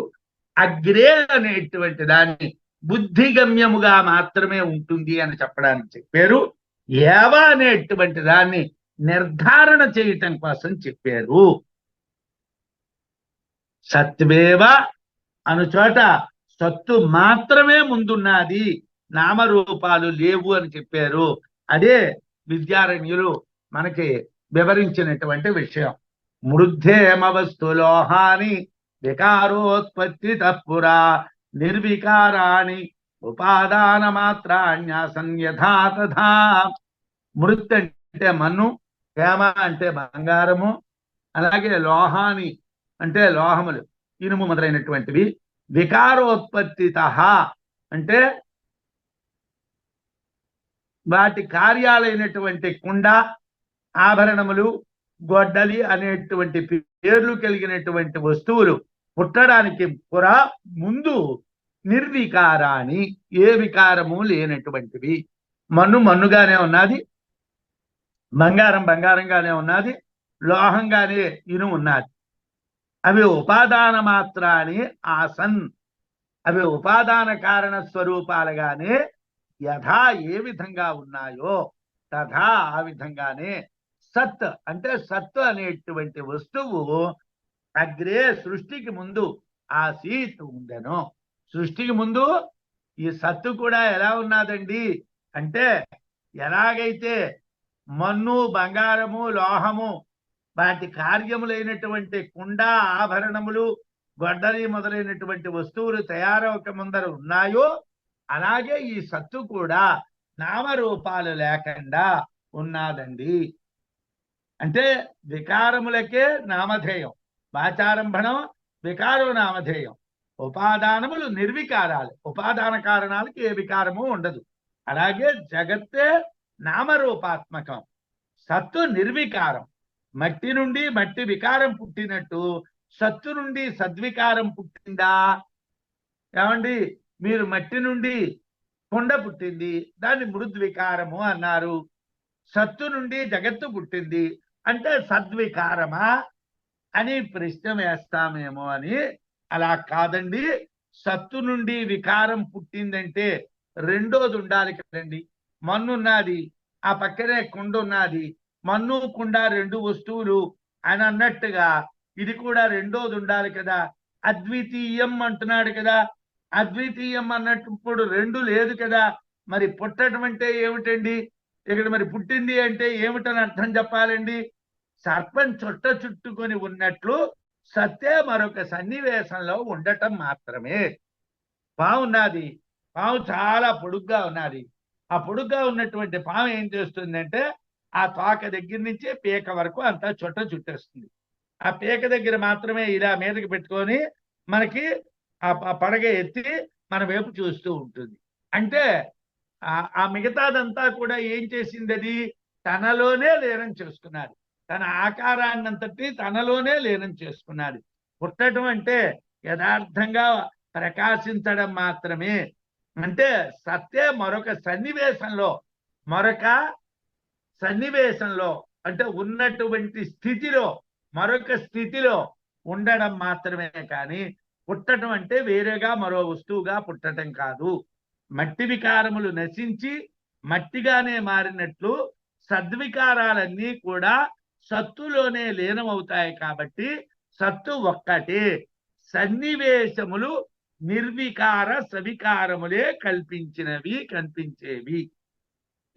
A: అగ్రే అనేటువంటి దాన్ని బుద్ధిగమ్యముగా మాత్రమే ఉంటుంది అని చెప్పడానికి చెప్పారు. ఏవ అనేటువంటి దాన్ని నిర్ధారణ చేయటం కోసం చెప్పారు. సత్వేవ అను చోట సత్తు మాత్రమే ముందున్నది, నామరూపాలు లేవు అని చెప్పారు. అదే విద్యారణ్యులు మనకి వివరించినటువంటి విషయం. మృద్ధేమ వస్తులోహాని వికారోత్పత్తి తప్పురా నిర్వికారాణి ఉపాదాన మాత్రాన్యాసం యథా తథా. మృత్ అంటే మన్ను, హేమ అంటే బంగారము, అలాగే లోహాని అంటే లోహములు, ఇనుము మొదలైనటువంటివి. వికారోత్పత్తిత అంటే వాటి కార్యాలైనటువంటి కుండ, ఆభరణములు, గొడ్డలి అనేటువంటి పేర్లు కలిగినటువంటి వస్తువులు పుట్టడానికి కూడా ముందు నిర్వికారాన్ని, ఏ వికారము లేనటువంటివి. మన్ను మన్నుగానే ఉన్నది, బంగారం బంగారంగానే ఉన్నది, లోహంగానే ఇనుము ఉన్నది. అవి ఉపాదాన మాత్రాన్ని ఆసన్, అవి ఉపాదాన కారణ స్వరూపాలుగానే యథా ఏ విధంగా ఉన్నాయో తథా ఆ విధంగానే సత్ అంటే సత్తు అనేటువంటి వస్తువు అగ్రే సృష్టికి ముందు ఆసీత్ ఉండెను. సృష్టికి ముందు ఈ సత్తు కూడా ఎలా ఉన్నదండి అంటే, ఎలాగైతే మన్ను, బంగారము, లోహము వాటి కార్యములైనటువంటి కుండ, ఆభరణములు, గొడ్డలి మొదలైనటువంటి వస్తువులు తయారవక ముందర ఉన్నాయో, అలాగే ఈ సత్తు కూడా నామరూపాలు లేకుండా ఉన్నాదండి. అంటే వికారములకే నామధేయం, వాచారంభణం వికారో నామధేయం, ఉపాదానములు నిర్వికారాలు, ఉపాదాన కారణాలకి ఏ వికారము ఉండదు. అలాగే జగత్తే నామరూపాత్మకం, సత్తు నిర్వికారం. మట్టి నుండి మట్టి వికారం పుట్టినట్టు సత్తు నుండి సద్వికారం పుట్టిందా? ఏమండి, మీరు మట్టి నుండి కొండ పుట్టింది, దాన్ని మృద్వికారము అన్నారు. సత్తు నుండి జగత్తు పుట్టింది అంటే సద్వికారమా అని ప్రశ్న వేస్తామేమో అని. అలా కాదండి. సత్తు నుండి వికారం పుట్టిందంటే రెండోది ఉండాలి కదండి. మన్ను ఉన్నది, ఆ పక్కనే కుండ ఉన్నది, మన్ను కుండ రెండు వస్తువులు అని అన్నట్టుగా ఇది కూడా రెండోది ఉండాలి కదా. అద్వితీయం అంటున్నాడు కదా, అద్వితీయం అన్నప్పుడు రెండు లేదు కదా. మరి పుట్టడం అంటే ఏమిటండి ఇక్కడ? మరి పుట్టింది అంటే ఏమిటని అర్థం చెప్పాలండి. సర్పం చుట్ట చుట్టుకొని ఉన్నట్లు సత్తే మరొక సన్నివేశంలో ఉండటం మాత్రమే. పాము ఉన్నది, పాము చాలా పొడుగ్గా ఉన్నది. ఆ పొడుగ్గా ఉన్నటువంటి పాము ఏం చేస్తుందంటే ఆ తోక దగ్గర నుంచి పీక వరకు అంతా చుట్ట చుట్టేస్తుంది. ఆ పీక దగ్గర మాత్రమే ఇలా మీదకి పెట్టుకొని మనకి ఆ పడగ ఎత్తి మన వైపు చూస్తూ ఉంటుంది. అంటే ఆ మిగతాదంతా కూడా ఏం చేసింది? అది తనలోనే లీనం చేసుకున్నది, తన ఆకారాన్నంతటి తనలోనే లీనం చేసుకున్నది. పుట్టడం అంటే యథార్థంగా ప్రకాశించడం మాత్రమే. అంటే సత్తే మరొక సన్నివేశంలో అంటే ఉన్నటువంటి స్థితిలో మరొక స్థితిలో ఉండడం మాత్రమే. కానీ పుట్టడం అంటే వేరేగా మరో వస్తువుగా పుట్టడం కాదు. మట్టి వికారములు నశించి మట్టిగానే మారినట్లు సద్వికారాలన్నీ కూడా సత్తులోనే లీనమవుతాయి. కాబట్టి సత్తు ఒక్కటే. సన్నివేశములు నిర్వికార సవికారములే కనిపించేవి.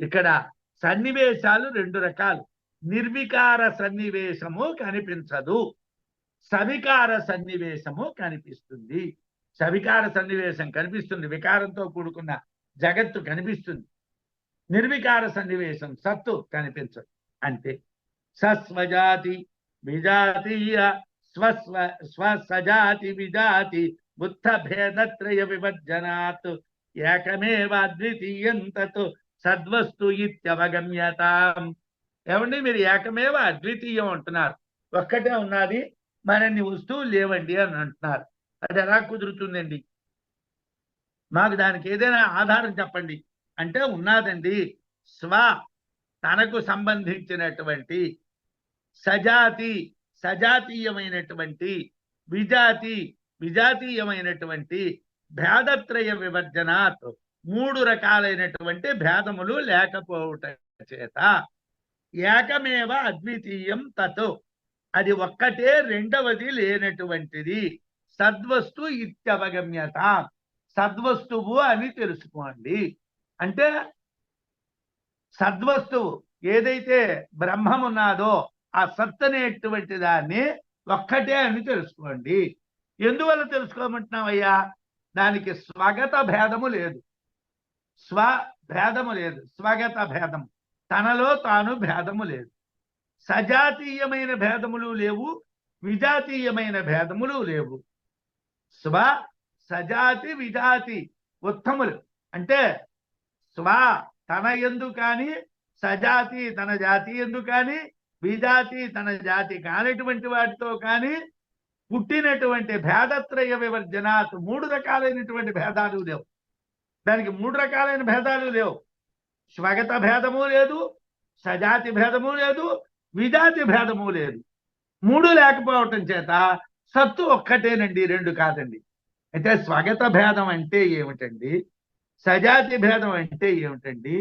A: ఇక్కడ సన్నివేశాలు రెండు రకాలు. నిర్వికార సన్నివేశము కనిపించదు, సవికార సన్నివేశము కనిపిస్తుంది. సవికార సన్నివేశం కనిపిస్తుంది, వికారంతో కూడుకున్న జగత్తు కనిపిస్తుంది. నిర్వికార సన్నివేశం సత్తు కనిపించదు. అంటే సస్వజాతి విజాతీయ స్వస్వ స్వసజాతి విజాతి బుద్ధ భేదత్రయ విభజనాత్ ఏకమేవ అద్వితీయం తత్ సద్వస్తు ఇత్యవగమ్యతాం. ఏమండి మీరు ఏకమేవ అద్వితీయం అంటున్నారు, ఒక్కటే ఉన్నది, మరిన్ని వస్తువులు లేవండి అని అంటున్నారు. అది ఎలా కుదురుతుందండి? మాకు దానికి ఏదైనా ఆధారం చెప్పండి అంటే ఉన్నదండి. స్వ తనకు సంబంధించినటువంటి, సజాతి సజాతీయమైనటువంటి, విజాతి విజాతీయమైనటువంటి, భేదత్రయ వివర్జనాత్ మూడు రకాలైనటువంటి భేదములు లేకపోవుట చేత ఏకమేవ అద్వితీయం తత్ అది ఒక్కటే రెండవది లేనటువంటిది. సద్వస్తు ఇత్యవగమ్యత సద్వస్తువు అని తెలుసుకోండి. అంటే సద్వస్తువు ఏదైతే బ్రహ్మం ఉన్నదో ఆ సత్ అనేటువంటి దాన్ని ఒక్కటే అని తెలుసుకోండి. ఎందువల్ల తెలుసుకోమంటున్నావయ్యా? దానికి స్వగత భేదము లేదు, స్వభేదము లేదు, స్వగత భేదము, తనలో తాను భేదము లేదు. సజాతీయమైన భేదములు లేవు, విజాతీయమైన భేదములు లేవు. స్వ సజాతి విజాతి ఉత్తములు అంటే స్వ తన యందు కాని, సజాతి తన జాతి యందు కాని, విజాతి తన జాతి కానిటువంటి వాటితో కానీ పుట్టినటువంటి భేదత్రయ వివర్జనాత్ మూడు రకాలైనటువంటి భేదాలు లేవు. దానికి మూడు రకాలైన భేదాలు లేవు. స్వగత భేదము లేదు, సజాతి భేదము లేదు, విజాతి భేదము లేదు. మూడు లేకపోవటం చేత సత్తు ఒక్కటేనండి, రెండు కాదండి. అయితే స్వగత భేదం అంటే ఏమిటండి? సజాతి భేదం అంటే ఏమిటండి?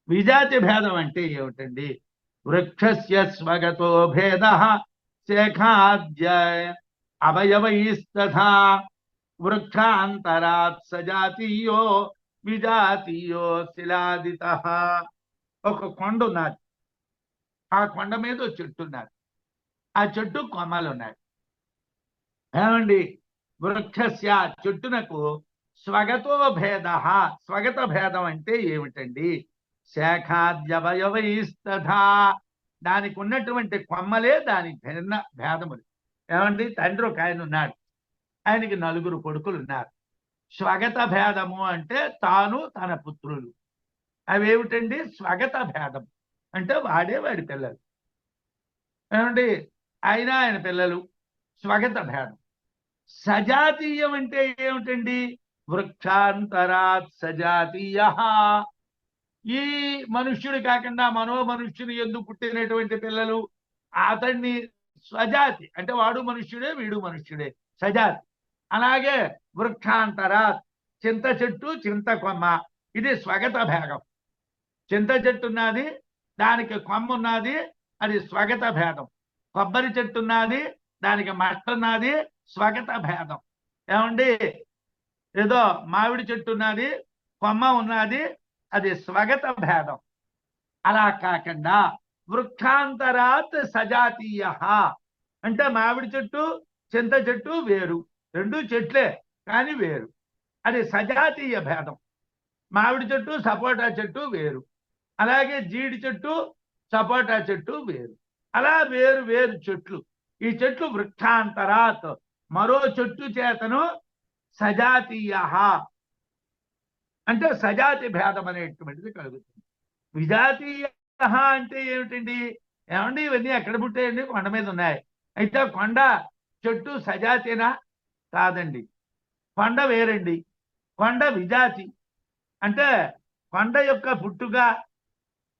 A: విజాతి భేదం అంటే ఏమిటండి? వృక్షస్య స్వగతో భేద శేఖాద్య అవయవైస్తథా వృక్షాంతరాత్ సజాతీయో విజాతీయో శిలాదితః. ఒక కొండ ఉన్నది, ఆ కొండ మీద ఒక చెట్టు ఉన్నది, ఆ చెట్టు కొమ్మలు ఉన్నాయి. ఏమండి? వృక్షస్య చెట్టునకు స్వగతో భేద, స్వగత భేదం అంటే ఏమిటండి? శాఖాద్యవయవైస్తథా దానికి ఉన్నటువంటి కొమ్మలే దానికి భిన్న భేదములు. ఏమండి? తండ్రి ఒక ఆయన ఉన్నాడు, ఆయనకి 4 కొడుకులు ఉన్నారు. స్వగత భేదము అంటే తాను తన పుత్రులు. అవేమిటండి? స్వగత భేదం అంటే వాడే వాడి పిల్లలు. ఏమండి? ఆయన పిల్లలు, స్వగత భేదం. సజాతీయం అంటే ఏమిటండి? వృక్షాంతరాత్ సజాతీయ. ఈ మనుష్యుడు కాకుండా మనోమనుష్యుని ఎందుకు పుట్టినటువంటి పిల్లలు అతన్ని స్వజాతి అంటే వాడు మనుష్యుడే వీడు మనుష్యుడే, సజాతి. అలాగే వృక్షాంతరాత్ చింత చెట్టు చింత కొమ్మ, ఇది స్వగత భేదం. చింత చెట్టు ఉన్నది, దానికి కొమ్మ ఉన్నది, అది స్వగత భేదం. కొబ్బరి చెట్టు ఉన్నది, దానికి మట్ట ఉన్నది, స్వగత భేదం. ఏమండి? ఏదో మామిడి చెట్టు ఉన్నది, కొమ్మ ఉన్నది, అది స్వగత భేదం. అలా కాకుండా వృక్షాంతరాత్ సజాతీయ అంటే మామిడి చెట్టు చింత చెట్టు వేరు, రెండు చెట్లే కానీ వేరు, అది సజాతీయ భేదం. మామిడి చెట్టు సపోటా చెట్టు వేరు, అలాగే జీడి చెట్టు సపోటా చెట్టు వేరు, అలా వేరు వేరు చెట్లు. ఈ చెట్లు వృక్షాంతరాత్ మరో చెట్టు చేతను సజాతీయ అంటే సజాతి భేదం అనేటువంటిది కలుగుతుంది. విజాతీయ అంటే ఏమిటండి? ఏమండి? ఇవన్నీ ఎక్కడ పుట్టాయండి? కొండ మీద ఉన్నాయి. అయితే కొండ చెట్టు సజాతీనా? కాదండి, కొండ వేరండి. కొండ విజాతి. అంటే కొండ యొక్క పుట్టుక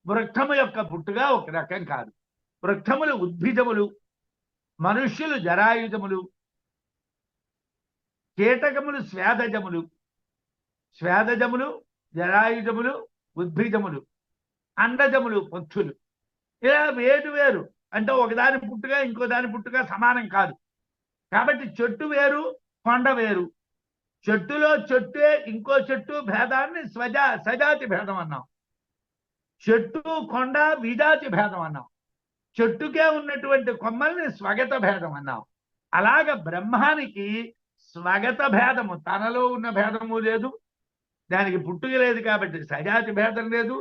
A: వృక్షము యొక్క పుట్టుక ఒక రకం కాదు. వృక్షములు ఉద్భిజములు, మనుష్యులు జరాయుజములు, కీటకములు స్వేదజములు, స్వేదజములు జరాయుజములు ఉద్భిజములు, అండజములు పక్షులు. ఇలా వేరు వేరు అంటే ఒకదాని పుట్టుక ఇంకో దాని పుట్టుక సమానం కాదు. కాబట్టి చెట్టు వేరు, కొండ వేరు. చెట్టులో చెట్టే ఇంకో చెట్టు భేదాన్ని సజాతి భేదం అన్నాం. చెట్టు కొండ విజాతి భేదం అన్నాం. చెట్టుకే ఉన్నటువంటి కొమ్మల్ని స్వగత భేదం అన్నాం. అలాగ బ్రహ్మానికి స్వగత భేదము, తనలో ఉన్న భేదము లేదు, దానికి పుట్టుక లేదు కాబట్టి సజాతి భేదం లేదు,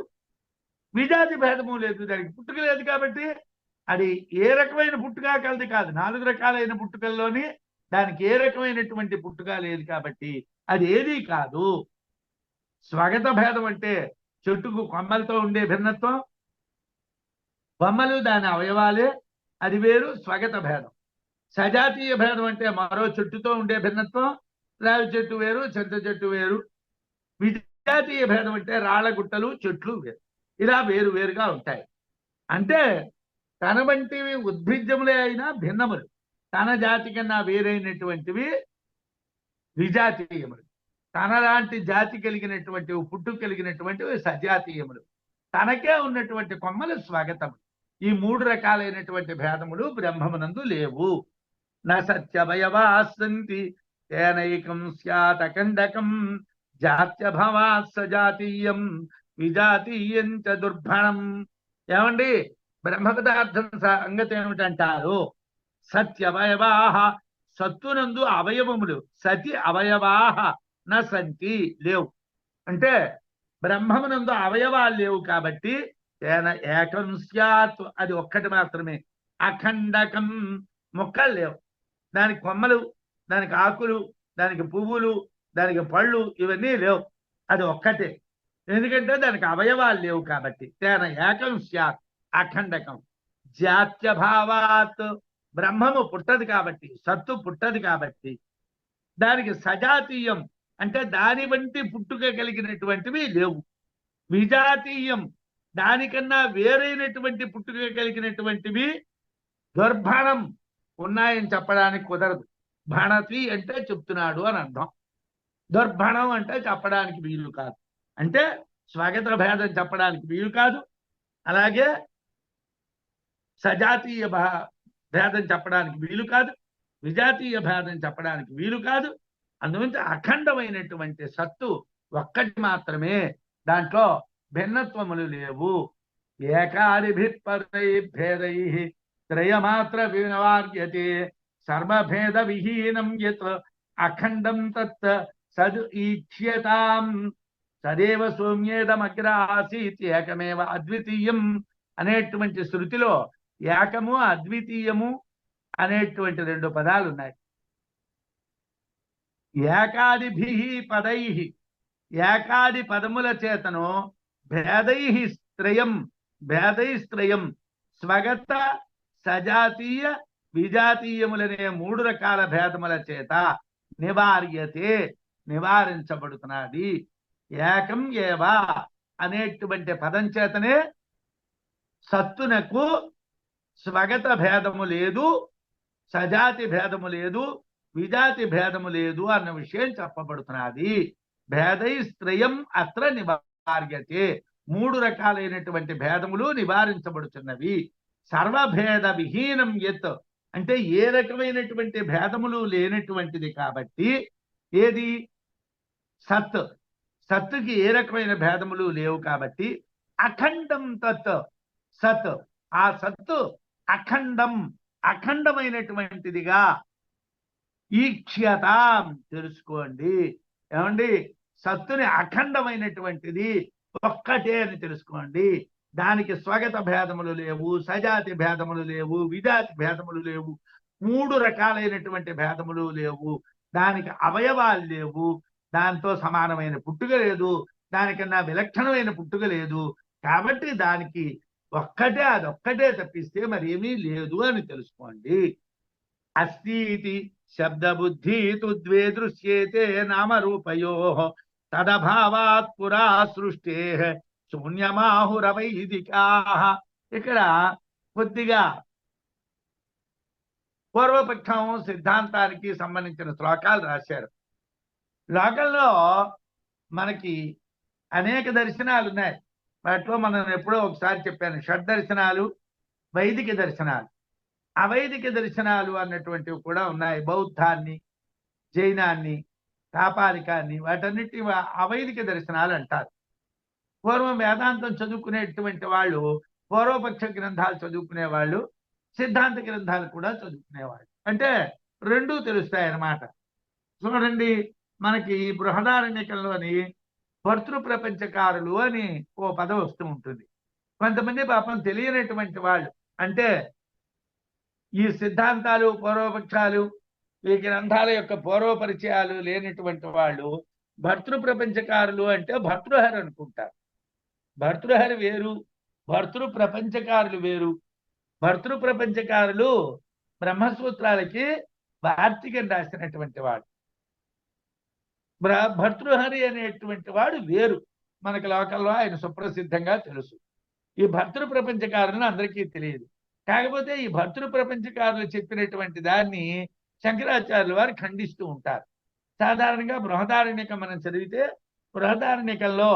A: విజాతి భేదము లేదు, దానికి పుట్టుక లేదు కాబట్టి అది ఏ రకమైన పుట్టుక కలది కాదు. 4 రకాలైన పుట్టుకల్లోని దానికి ఏ రకమైనటువంటి పుట్టుక లేదు కాబట్టి అది ఏదీ కాదు. స్వగత భేదం అంటే చెట్టుకు కొమ్మలతో ఉండే భిన్నత్వం, కొమ్మలు దాని అవయవాలే, అది వేరు స్వగత భేదం. సజాతీయ భేదం అంటే మరో చెట్టుతో ఉండే భిన్నత్వం, రావి చెట్టు వేరు, చింత చెట్టు వేరు. విజాతీయ భేదం అంటే రాళ్ల గుట్టలు, చెట్లు వేరు. ఇలా వేరు వేరుగా ఉంటాయి. అంటే తన వంటివి ఉద్భిజ్యములే అయినా భిన్నములు, తన జాతి కన్నా వేరైనటువంటివి విజాతీయములు, తనలాంటి జాతి కలిగినటువంటివి, పుట్టుక కలిగినటువంటివి సజాతీయములు, తనకే ఉన్నటువంటి కొమ్మలు స్వాగతములు. ఈ 3 రకాలైనటువంటి భేదములు బ్రహ్మమునందు లేవు. న సత్యవయవా సంతి తేనైకం స్యాత్ అఖండకం జాత్యభావాత్ సజాతీయం విజాతీయం చ దుర్భణం. ఏమండి, బ్రహ్మ పదార్థం సంగతి ఏమిటంటారు? సత్యవయవాహ, సత్తునందు అవయవములు, సతి అవయవాహ న సంతి, లేవు. అంటే బ్రహ్మమునందు అవయవాలు లేవు కాబట్టి తేన ఏకం స్యాత్, అది ఒక్కటి మాత్రమే. అఖండకం, మొక్కలు లేవు, దానికి కొమ్మలు, దానికి ఆకులు, దానికి పువ్వులు, దానికి పళ్ళు, ఇవన్నీ లేవు. అది ఒక్కటే, ఎందుకంటే దానికి అవయవాలు లేవు కాబట్టి. తేన ఏకం స్యాత్ అఖండకం. జాత్యభావాత్, బ్రహ్మము పుట్టదు కాబట్టి, సత్తు పుట్టదు కాబట్టి. దానికి సజాతీయం అంటే దాని వంటి పుట్టుక కలిగినటువంటివి లేవు. విజాతీయం, దానికన్నా వేరైనటువంటి పుట్టుక కలిగినటువంటివి దుర్భణం, ఉన్నాయని చెప్పడానికి కుదరదు. భణతి అంటే చెప్తున్నాడు అని అర్థం. దుర్భణం అంటే చెప్పడానికి వీలు కాదు. అంటే స్వాగత భేదం చెప్పడానికి వీలు కాదు, అలాగే సజాతీయ భేదం చెప్పడానికి వీలు కాదు, విజాతీయ భేదం చెప్పడానికి వీలు కాదు. అందుగురించి అఖండమైనటువంటి సత్తు ఒక్కటి మాత్రమే, దాంట్లో భిన్నత్వములు లేవు. ఏకాదిభిపదై భేదై త్రయమాత్ర వినవార్యతే సర్వభేద విహీనం యత్ అఖండం తత్ సద్ ఈక్ష్యతాం సదేవ సౌమ్యేదమగ్ర ఆసీత్ ఏకమేవ అద్వితీయం అనేటువంటి శృతిలో ఏకము అద్వితీయము అనేటువంటి 2 పదాలు ఉన్నాయి. ఏకాదిభి పదై, ఏకాది పదముల చేతను భేదైస్త్రయం, భేదైస్త్రయం స్వగత సజాతీయ విజాతీయములనే 3 రకాల భేదముల చేత నివార్యతే, నివారించబడుతున్నది. ఏకం ఏవా అనేటువంటి పదం చేతనే సత్తునకు స్వగత భేదము లేదు, సజాతి భేదము లేదు, విజాతి భేదము లేదు అన్న విషయం చెప్పబడుతున్నది. భేదైస్త్రయం అత్ర నివార్యతే, 3 రకాలైనటువంటి భేదములు నివారించబడుతున్నవి. సర్వభేద విహీనం యత్ అంటే ఏ రకమైనటువంటి భేదములు లేనటువంటిది కాబట్టి. ఏది? సత్, సత్తుకి ఏ రకమైన భేదములు లేవు కాబట్టి అఖండం తత్, సత్, ఆ సత్తు అఖండం, అఖండమైనటువంటిదిగా ఈక్ష్యతాం, తెలుసుకోండి. ఏమండి, సత్తుని అఖండమైనటువంటిది ఒక్కటే అని తెలుసుకోండి. దానికి స్వగత భేదములు లేవు, సజాతి భేదములు లేవు, విజాతి భేదములు లేవు, 3 రకాలైనటువంటి భేదములు లేవు. దానికి అవయవాలు లేవు, దాంతో సమానమైన పుట్టుక లేదు, దానికన్నా విలక్షణమైన పుట్టుక లేదు. కాబట్టి దానికి ఒక్కటే, అదొక్కటే తప్పిస్తే మరేమీ లేదు అని తెలుసుకోండి. అస్తి శబ్దబుద్ధి ద్వే దృశ్యేతే నామరూపయో తదభావాత్ పురా సృష్టే శూన్యమాహురవైదికా. ఇక్కడ కొద్దిగా పూర్వపక్షం సిద్ధాంతానికి సంబంధించిన శ్లోకాలు రాశారు. లోకంలో మనకి అనేక దర్శనాలు ఉన్నాయి. వాటిలో మనం ఎప్పుడో ఒకసారి చెప్పాను, షడ్దర్శనాలు, వైదిక దర్శనాలు, అవైదిక దర్శనాలు అన్నటువంటివి కూడా ఉన్నాయి. బౌద్ధాన్ని, జైనాన్ని, కాపాలికాన్ని, వాటన్నిటి అవైదిక దర్శనాలు అంటారు. పూర్వం వేదాంతం చదువుకునేటువంటి వాళ్ళు, పూర్వపక్ష గ్రంథాలు చదువుకునే వాళ్ళు, సిద్ధాంత గ్రంథాలు కూడా చదువుకునేవాళ్ళు. అంటే 2 తెలుస్తాయి అన్నమాట. చూడండి, మనకి బృహదారణ్యకంలోని భర్తృ ప్రపంచకారులు అని ఓ పదం వస్తూ ఉంటుంది. కొంతమంది పాపం తెలియనటువంటి వాళ్ళు అంటే ఈ సిద్ధాంతాలు పూర్వపక్షాలు ఈ గ్రంథాల యొక్క పూర్వపరిచయాలు లేనటువంటి వాళ్ళు భర్తృ ప్రపంచకారులు అంటే భర్తృహరి అనుకుంటారు. భర్తృహరి వేరు, భర్తృ ప్రపంచకారులు వేరు. భర్తృ ప్రపంచకారులు బ్రహ్మసూత్రాలకి వార్తికం రాసినటువంటి వాడు. భర్తృహరి అనేటువంటి వాడు వేరు. మనకి లోకల్లో ఆయన సుప్రసిద్ధంగా తెలుసు. ఈ భర్తృ ప్రపంచకారులను అందరికీ తెలియదు. కాకపోతే ఈ భర్తృ ప్రపంచకారులు చెప్పినటువంటి దాన్ని శంకరాచార్యుల వారు ఖండిస్తూ ఉంటారు. సాధారణంగా బృహదారణ్యకం మనం చదివితే బృహదారణ్యకంలో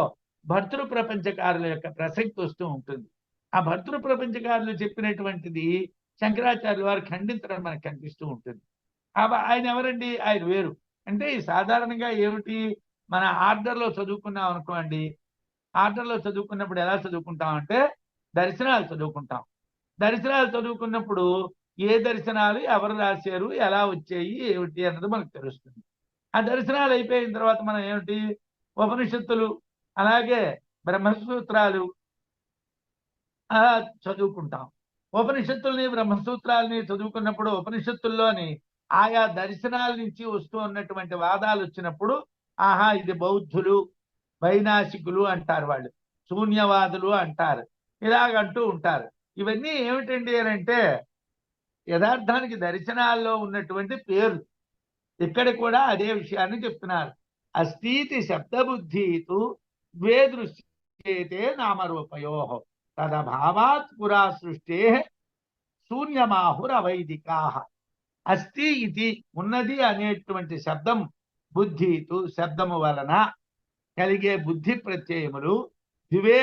A: భర్తృ ప్రపంచకారుల యొక్క ప్రసక్తి వస్తూ ఉంటుంది. ఆ భర్తృ ప్రపంచకారులు చెప్పినటువంటిది శంకరాచార్యుల వారు ఖండించడం మనకు కనిపిస్తూ ఉంటుంది. ఆయన ఎవరండి? ఆయన వేరు. అంటే సాధారణంగా ఏమిటి, మన ఆర్డర్లో చదువుకున్నాం అనుకోండి. ఆర్డర్లో చదువుకున్నప్పుడు ఎలా చదువుకుంటామంటే దర్శనాలు చదువుకుంటాం. దర్శనాలు చదువుకున్నప్పుడు ఏ దర్శనాలు ఎవరు రాశారు, ఎలా వచ్చాయి, ఏమిటి అన్నది మనకు తెలుస్తుంది. ఆ దర్శనాలు అయిపోయిన తర్వాత మనం ఏమిటి, ఉపనిషత్తులు అలాగే బ్రహ్మసూత్రాలు చదువుకుంటాం. ఉపనిషత్తుల్ని బ్రహ్మసూత్రాలని చదువుకున్నప్పుడు ఉపనిషత్తుల్లోని ఆయా దర్శనాల నుంచి వస్తూ ఉన్నటువంటి వాదాలు వచ్చినప్పుడు ఆహా ఇది బౌద్ధులు వైనాశికులు అంటారు, వాళ్ళు శూన్యవాదులు అంటారు, ఇలాగంటూ ఉంటారు. ఇవన్నీ ఏమిటండి అని అంటే యథార్థానికి దర్శనాల్లో ఉన్నటువంటి పేరు. ఇక్కడ కూడా అదే విషయాన్ని చెప్తున్నారు. అస్థీతి శబ్దబుద్ధితు ద్వే దృశ్యేతే నామరూపయో తదభావాత్ పురా సృష్టే శూన్యమాహురవైదికా. అస్థి ఇది ఉన్నది అనేటువంటి శబ్దం, బుద్ధితు శబ్దము వలన కలిగే బుద్ధి ప్రత్యయములు ద్వే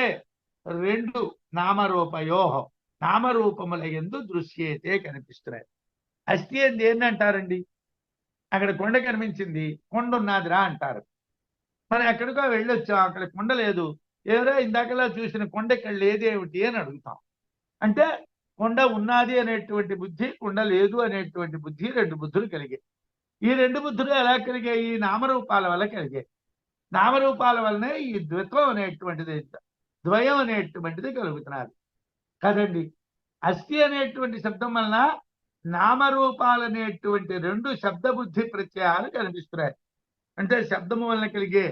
A: రెండు నామరూపయో నామరూపముల యందు దృశ్యేతే కనిపిస్తున్నాయి. అస్థి అని దేన్ని అంటారండి? అక్కడ కొండ కనిపించింది, కొండ ఉన్నదిరా అంటారు. మనం ఎక్కడికో వెళ్ళొచ్చాం, అక్కడ కొండ లేదు, ఎవరో ఇందాకలా చూసిన కొండ ఇక్కడ లేదేమిటి అని అడుగుతాం. అంటే కొండ ఉన్నది అనేటువంటి బుద్ధి, కొండ లేదు అనేటువంటి బుద్ధి, రెండు బుద్ధులు కలిగాయి. ఈ రెండు బుద్ధులు ఎలా కలిగాయి? నామరూపాల వల్ల కలిగాయి. నామరూపాల వల్లనే ఈ ద్వైతం అనేటువంటిది, ద్వయం అనేటువంటిది కలుగుతున్నారు కదండి. అస్థి అనేటువంటి శబ్దం వలన నామరూపాలనేటువంటి రెండు శబ్దబుద్ధి ప్రత్యయాలు కనిపిస్తున్నాయి. అంటే శబ్దము వలన కలిగే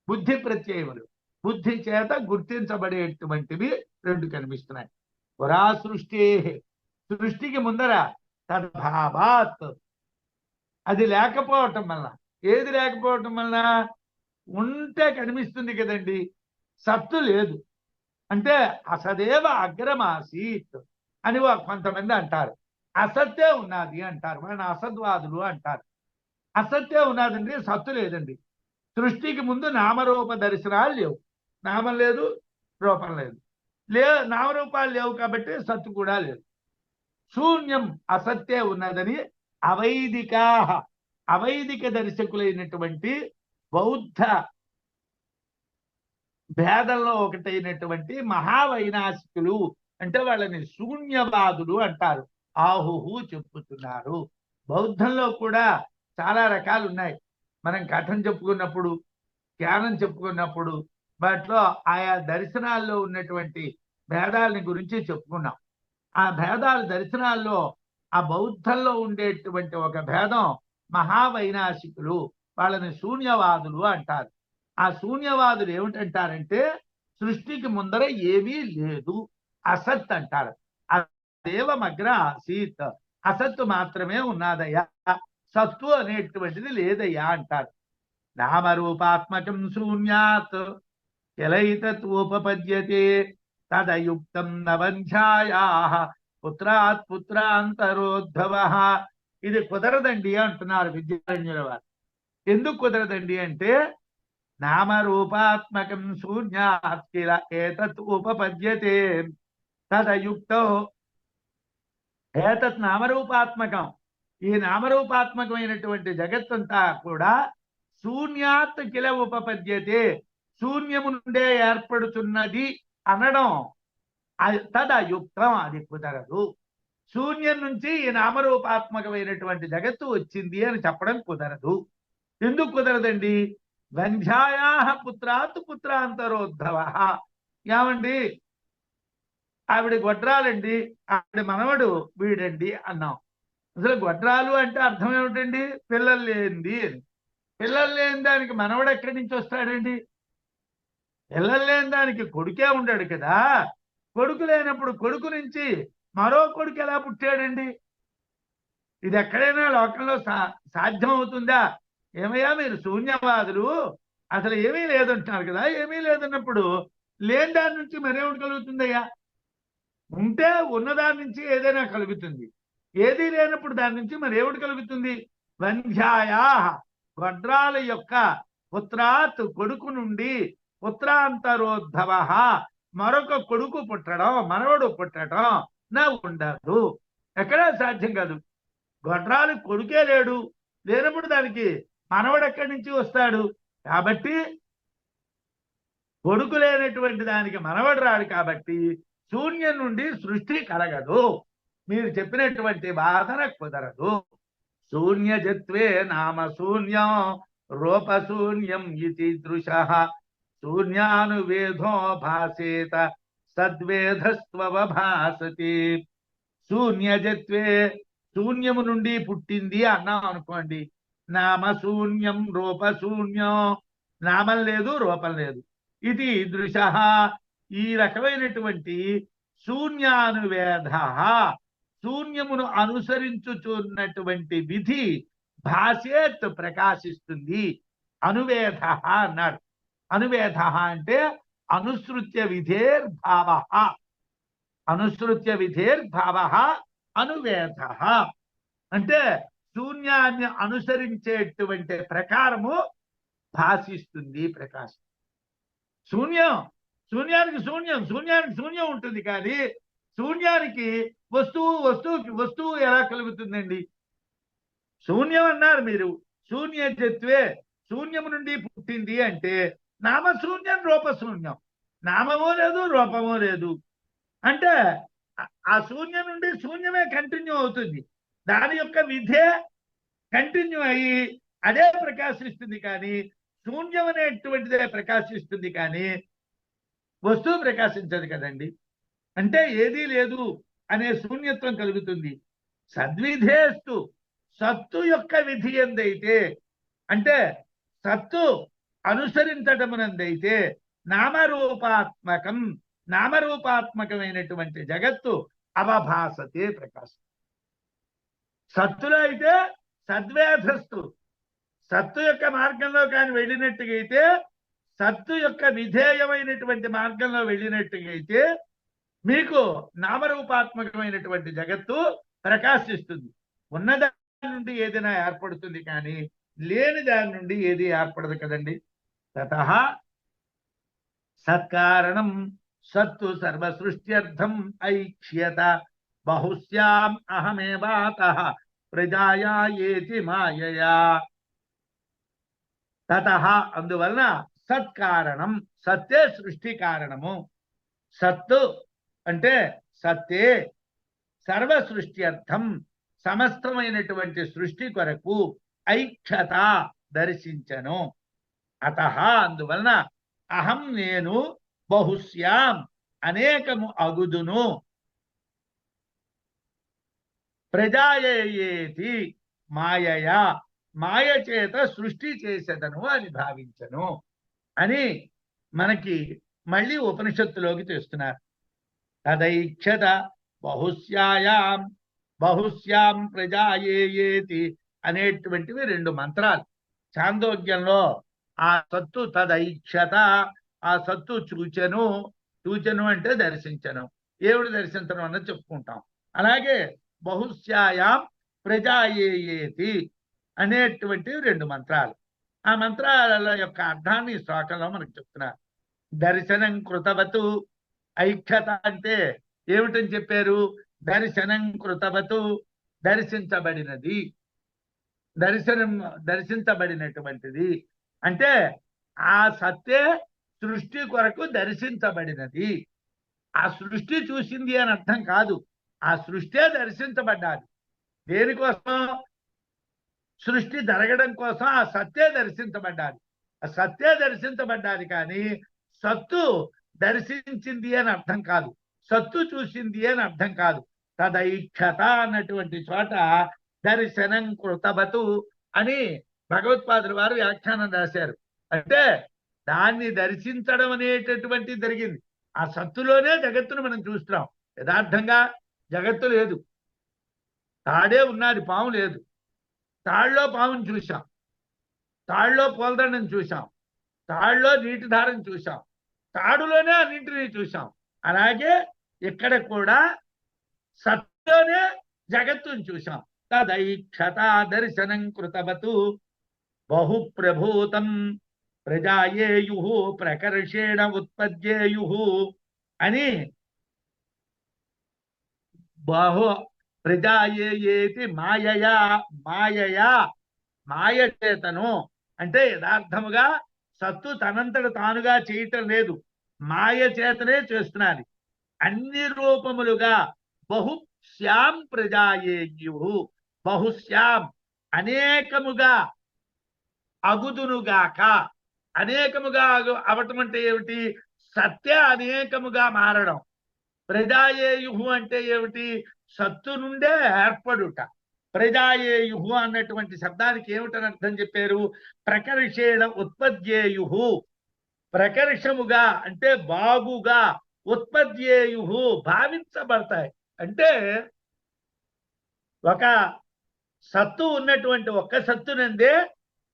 A: బుద్ధి ప్రత్యయములు, బుద్ధి చేత గుర్తించబడేటువంటివి రెండు కనిపిస్తున్నాయి. పురా సృష్టి, సృష్టికి ముందర తద్భావాత్, అది లేకపోవటం వలన. ఏది లేకపోవటం వలన? ఉంటే కనిపిస్తుంది కదండి, సత్తు లేదు. అంటే అసదేవ అగ్రమాసీత్ అని కొంతమంది అంటారు. అసత్తే ఉన్నది అంటారు, మన అసద్వాదులు అంటారు. అసత్తే ఉన్నదండి, సత్తు లేదండి. సృష్టికి ముందు నామరూప దర్శనాలు లేవు, నామం లేదు, రూపం లేదు. నామరూపాలు లేవు కాబట్టి సత్తు కూడా లేదు. శూన్యం, అసత్తే ఉన్నదని అవైదికా, అవైదిక దర్శకులైనటువంటి బౌద్ధ భేదంలో ఒకటైనటువంటి మహావైనాశికులు అంటే వాళ్ళని శూన్యవాదులు అంటారు. ఆహుహు చెప్పుతున్నారు. బౌద్ధంలో కూడా చాలా రకాలు ఉన్నాయి. మనం కథం చెప్పుకున్నప్పుడు, జ్ఞానం చెప్పుకున్నప్పుడు వాటిలో ఆయా దర్శనాల్లో ఉన్నటువంటి భేదాలని గురించి చెప్పుకున్నాం. ఆ భేదాలు దర్శనాల్లో ఆ బౌద్ధంలో ఉండేటువంటి ఒక భేదం మహావైనాశికులు, వాళ్ళని శూన్యవాదులు అంటారు. ఆ శూన్యవాదులు ఏమిటంటారంటే సృష్టికి ముందర ఏమీ లేదు, అసత్ అంటారు. దేవమగ్ర ఆసీత్, అసత్తు మాత్రమే ఉన్నదయ్యా, సత్తు అనేటువంటిది లేదయ్యా అంటారు. నామరూపాత్మకం శూన్యాత్ ఎలైతత్ ఉపపద్యతే తదయుక్తం నవంధ్యాయా పుత్రాత్ పుత్రాంతరోద్భవ. ఇది కుదరదండి అంటున్నారు విద్యారణ్యుల వారు. ఎందుకు కుదరదండి అంటే నామరూపాత్మకం శూన్యాత్ కిల ఏతత్ ఉపపద్యతే తదయుక్తో. ఏతత్ నామరూపాత్మకం, ఈ నామరూపాత్మకమైనటువంటి జగత్తంతా కూడా శూన్యాత్ కిల ఉపపద్యతే, శూన్యము నుండే ఏర్పడుతున్నది అనడం తదయుక్తం, అది కుదరదు. శూన్యం నుంచి ఈ నామరూపాత్మకమైనటువంటి జగత్తు వచ్చింది అని చెప్పడం కుదరదు. ఎందుకు కుదరదండి? వంధ్యాయా పుత్రాత్ పుత్రాంతరోద్భవ. ఏమండి, ఆవిడ గొడ్రాలండి, ఆవిడ మనవడు వీడండి అన్నాం. అసలు గొడ్రాలు అంటే అర్థం ఏమిటండి? పిల్లలు లేనిది అని. పిల్లలు లేని దానికి మనవడు ఎక్కడి నుంచి వస్తాడండి? పిల్లలు లేని దానికి కొడుకే ఉండడు కదా. కొడుకు లేనప్పుడు కొడుకు నుంచి మరో కొడుకు ఎలా పుట్టాడండి? ఇది ఎక్కడైనా లోకంలో సాధ్యం అవుతుందా? ఏమయ్యా మీరు శూన్యవాదులు, అసలు ఏమీ లేదంటున్నారు కదా. ఏమీ లేదన్నప్పుడు లేని దాని నుంచి మరేమిటి కలుగుతుందయ్యా? ఉంటే ఉన్నదాని నుంచి ఏదైనా కలుగుతుంది. ఏదీ లేనప్పుడు దాని నుంచి మరేమిటి కలుగుతుంది? వంధ్యాయా, గొడ్రాల యొక్క పుత్రాత్, కొడుకు నుండి పుత్రాంతరోద్భవ, మరొక కొడుకు పుట్టడం, మనవడు పుట్టడం నా ఉండదు. ఎక్కడా సాధ్యం కాదు. గొడ్రాలు కొడుకే లేడు, లేనప్పుడు దానికి మనవడు ఎక్కడి నుంచి వస్తాడు? కాబట్టి కొడుకు లేనటువంటి దానికి మనవడు రాడు. కాబట్టి శూన్యం నుండి సృష్టి కలగదు. మీరు చెప్పినటువంటి వాదన కుదరదు. శూన్యజత్వే నామ శూన్యం రూపశూన్యం ఇతి దృశః శూన్యానువేదో భాసేత సద్వేధస్త్వవభాసతి. శూన్యజత్వే, శూన్యము నుండి పుట్టింది అన్నాం అనుకోండి. నామ శూన్యం రూపశూన్యం, నామం లేదు రూపం లేదు. ఇది దృశః, ఈ రకమైనటువంటి శూన్యానువేధ, శూన్యమును అనుసరించుచున్నటువంటి విధి భాసేత్, ప్రకాశిస్తుంది. అనువేధ అన్నాడు. అనువేధ అంటే అనుసృత్య విధేర్భావ, అనుసృత్య విధేర్భావ అనువేధ అంటే శూన్యాన్ని అనుసరించేటువంటి ప్రకారము భాషిస్తుంది, ప్రకాశం. శూన్యం, శూన్యానికి శూన్యం, శూన్యానికి శూన్యం ఉంటుంది. కానీ శూన్యానికి వస్తువుకి వస్తువు ఎలా కలుగుతుందండి? శూన్యం అన్నారు మీరు. శూన్యజత్వే, శూన్యము నుండి పుట్టింది అంటే నామశూన్యం రూపశూన్యం, నామము లేదు రూపము లేదు. అంటే ఆ శూన్యం నుండి శూన్యమే కంటిన్యూ అవుతుంది. దాని యొక్క విధే కంటిన్యూ అయ్యి అదే ప్రకాశిస్తుంది. కానీ శూన్యం అనేటువంటిదే ప్రకాశిస్తుంది, కానీ వస్తువు ప్రకాశించదు కదండి. అంటే ఏదీ లేదు అనే శూన్యత్వం కలుగుతుంది. సద్విధేస్తు, సత్తు యొక్క విధి ఎందైతే, అంటే సత్తు అనుసరించటమునందైతే నామరూపాత్మకం, నామరూపాత్మకమైనటువంటి జగత్తు అవభాసతే, ప్రకాశం. సత్తులో అయితే సద్వేధస్తు, సత్తు యొక్క మార్గంలో కానీ వెళ్ళినట్టుగా అయితే, సత్తు యొక్క విధేయమైనటువంటి మార్గంలో వెళ్ళినట్టుగా అయితే మీకు నామరూపాత్మకమైనటువంటి జగత్తు ప్రకాశిస్తుంది. ఉన్నదాని నుండి ఏదైనా ఏర్పడుతుంది, కానీ లేని దాని నుండి ఏది ఏర్పడదు కదండి. తతః సత్కారణం సత్తు సర్వసృష్ట్యర్థం ఐక్ష్యత బహుశ్యాం అహమేవాతః ప్రజాయా ఏతి మాయయా. తతః, అందువలన సత్కారణం, సత్తే సృష్టి కారణము. సత్తు అంటే సత్తే సర్వ సృష్ట్యర్థం, సమస్తమైనటువంటి సృష్టి కొరకు ఐక్షత, దర్శించను. అతః, అందువలన అహం, నేను బహుశ్యాం, అనేకము అగుదును, ప్రజాయేతి మాయయా, మాయ చేత సృష్టి చేసేదను అని భావించను అని మనకి మళ్ళీ ఉపనిషత్తులోకి తెస్తున్నారు. తదైక్షత బహుశ్యాయాం, బహుశ్యాం ప్రజాయేతి అనేటువంటివి రెండు మంత్రాలు. చాందోగ్యంలో ఆ సత్తు తదైక్షత, ఆ సత్తు చూచెను, చూచెను అంటే దర్శించను, ఏమిటి దర్శించడం అన్నది చెప్పుకుంటాం. అలాగే బహుశ్యాయాం ప్రజాయేతి అనేటువంటి రెండు మంత్రాలు. ఆ మంత్రాల యొక్క అర్థాన్ని ఈ శ్లోకంలో మనకు చెప్తున్నారు. దర్శనం కృతవతు, ఐక్షత అంటే ఏమిటని చెప్పారు? దర్శనం కృతవతు, దర్శించబడినది, దర్శించబడినటువంటిది. అంటే ఆ సత్తే సృష్టి కొరకు దర్శించబడినది. ఆ సృష్టి చూసింది అని అర్థం కాదు, ఆ సృష్టే దర్శించబడ్డాది. దేనికోసం? సృష్టి జరగడం కోసం ఆ సత్తే దర్శించబడ్డాది. ఆ సత్తే దర్శించబడ్డాది, కానీ సత్తు దర్శించింది అని అర్థం కాదు. సత్తు చూసింది అని అర్థం కాదు. తదైక్షత అన్నటువంటి చోట దర్శనం కృతవతు అని భగవత్పాదుల వారు వ్యాఖ్యానం రాశారు. అంటే దాన్ని దర్శించడం అనేటటువంటి జరిగింది. ఆ సత్తులోనే జగత్తును మనం చూస్తున్నాం. యథార్థంగా జగత్తు లేదు, తాడే ఉన్నది, పాము లేదు. తాళ్ళలో పాముని చూశాం, తాళ్ళలో పూలదండను చూశాం, తాళ్ళలో నీటి ధారను చూశాం, తాడులోనే అన్నింటినీ చూశాం. అలాగే ఇక్కడ కూడా సత్తులోనే జగత్తుని చూశాం. తదైక్షత దర్శనం కృతవతు బహుప్రభూతం ప్రజాయేయు ప్రకర్షేణ ఉత్పద్యేయు అని బహు ప్రజాయేతి మాయయా మాయయా మాయ చేతను అంటే యథార్థముగా సత్తు తనంతట తానుగా చేయటం లేదు, మాయ చేతనే చేస్తున్నది. అన్ని రూపములుగా బహుశ్యాం ప్రజాయేయు బహుశ్యాం అనేకముగా అగుదునుగాక. అనేకముగా అవటం అంటే ఏమిటి? సత్య అనేకముగా మారడం. ప్రజాయేయు అంటే ఏమిటి? సత్తు నుండే ఏర్పడుట. ప్రజాయేయు అన్నటువంటి శబ్దానికి ఏమిటని అర్థం చెప్పారు? ప్రకర్షేణ ఉత్పద్యేయు, ప్రకర్షముగా అంటే బాగుగా, ఉత్పద్యేయు భావించబడతాయి. అంటే ఒక సత్తు ఉన్నటువంటి ఒక్క సత్తునందే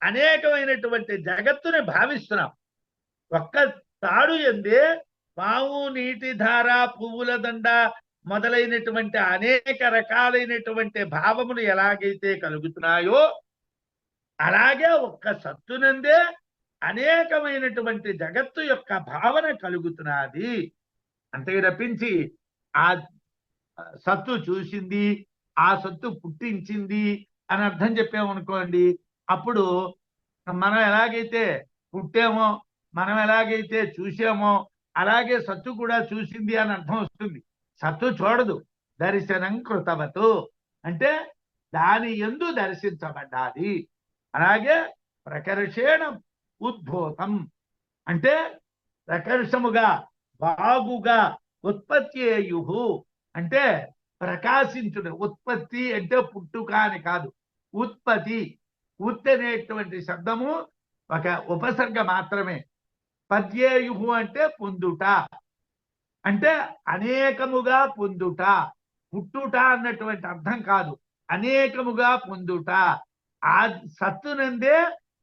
A: అనేకమైనటువంటి జగత్తుని భావిస్తున్నాం. ఒక్క తాడు ఎందే పాము, నీటి ధార, పువ్వుల దండ మొదలైనటువంటి అనేక రకాలైనటువంటి భావములు ఎలాగైతే కలుగుతున్నాయో అలాగే ఒక్క సత్తునందే అనేకమైనటువంటి జగత్తు యొక్క భావన కలుగుతున్నది. అంతే తప్పించి ఆ సత్తు చూసింది, ఆ సత్తు పుట్టించింది అని అర్థం చెప్పామనుకోండి, అప్పుడు మనం ఎలాగైతే పుట్టామో, మనం ఎలాగైతే చూసామో అలాగే సత్తు కూడా చూసింది అని అర్థం వస్తుంది. సత్తు చూడదు. దర్శనం కృతవతు అంటే దాని యందు దర్శించబడ్డాది. అలాగే ప్రకర్షేణ ఉద్భూతం అంటే ప్రకర్షముగా బాగుగా, ఉత్పత్తియు అంటే ప్రకాశించుడు. ఉత్పత్తి అంటే పుట్టుక అని కాదు, ఉత్పత్తి. ఉత్ అనేటువంటి శబ్దము ఒక ఉపసర్గ మాత్రమే. పద్యేయు అంటే పొందుట, అంటే అనేకముగా పొందుట. పుట్టుట అన్నటువంటి అర్థం కాదు, అనేకముగా పొందుట. ఆ సత్తునందే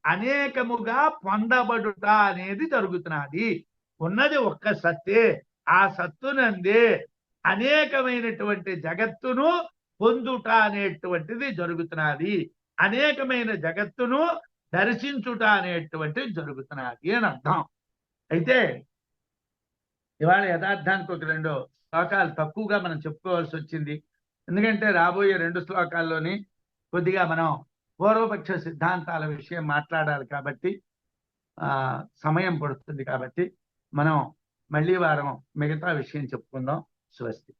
A: అనేకముగా పొందబడుట అనేది జరుగుతున్నది. ఉన్నది ఒక్క సత్తే, ఆ సత్తునందే అనేకమైనటువంటి జగత్తును పొందుట అనేటువంటిది జరుగుతున్నది. అనేకమైన జగత్తును దర్శించుట అనేటువంటిది జరుగుతున్నది అని అర్థం. అయితే ఇవాళ యథార్థానికి ఒక 2 శ్లోకాలు తక్కువగా మనం చెప్పుకోవాల్సి వచ్చింది. ఎందుకంటే రాబోయే 2 శ్లోకాల్లోని కొద్దిగా మనం పూర్వపక్ష సిద్ధాంతాల విషయం మాట్లాడాలి కాబట్టి సమయం పడుతుంది. కాబట్టి మనం మళ్ళీ వారం మిగతా విషయం చెప్పుకుందాం. స్వస్తి.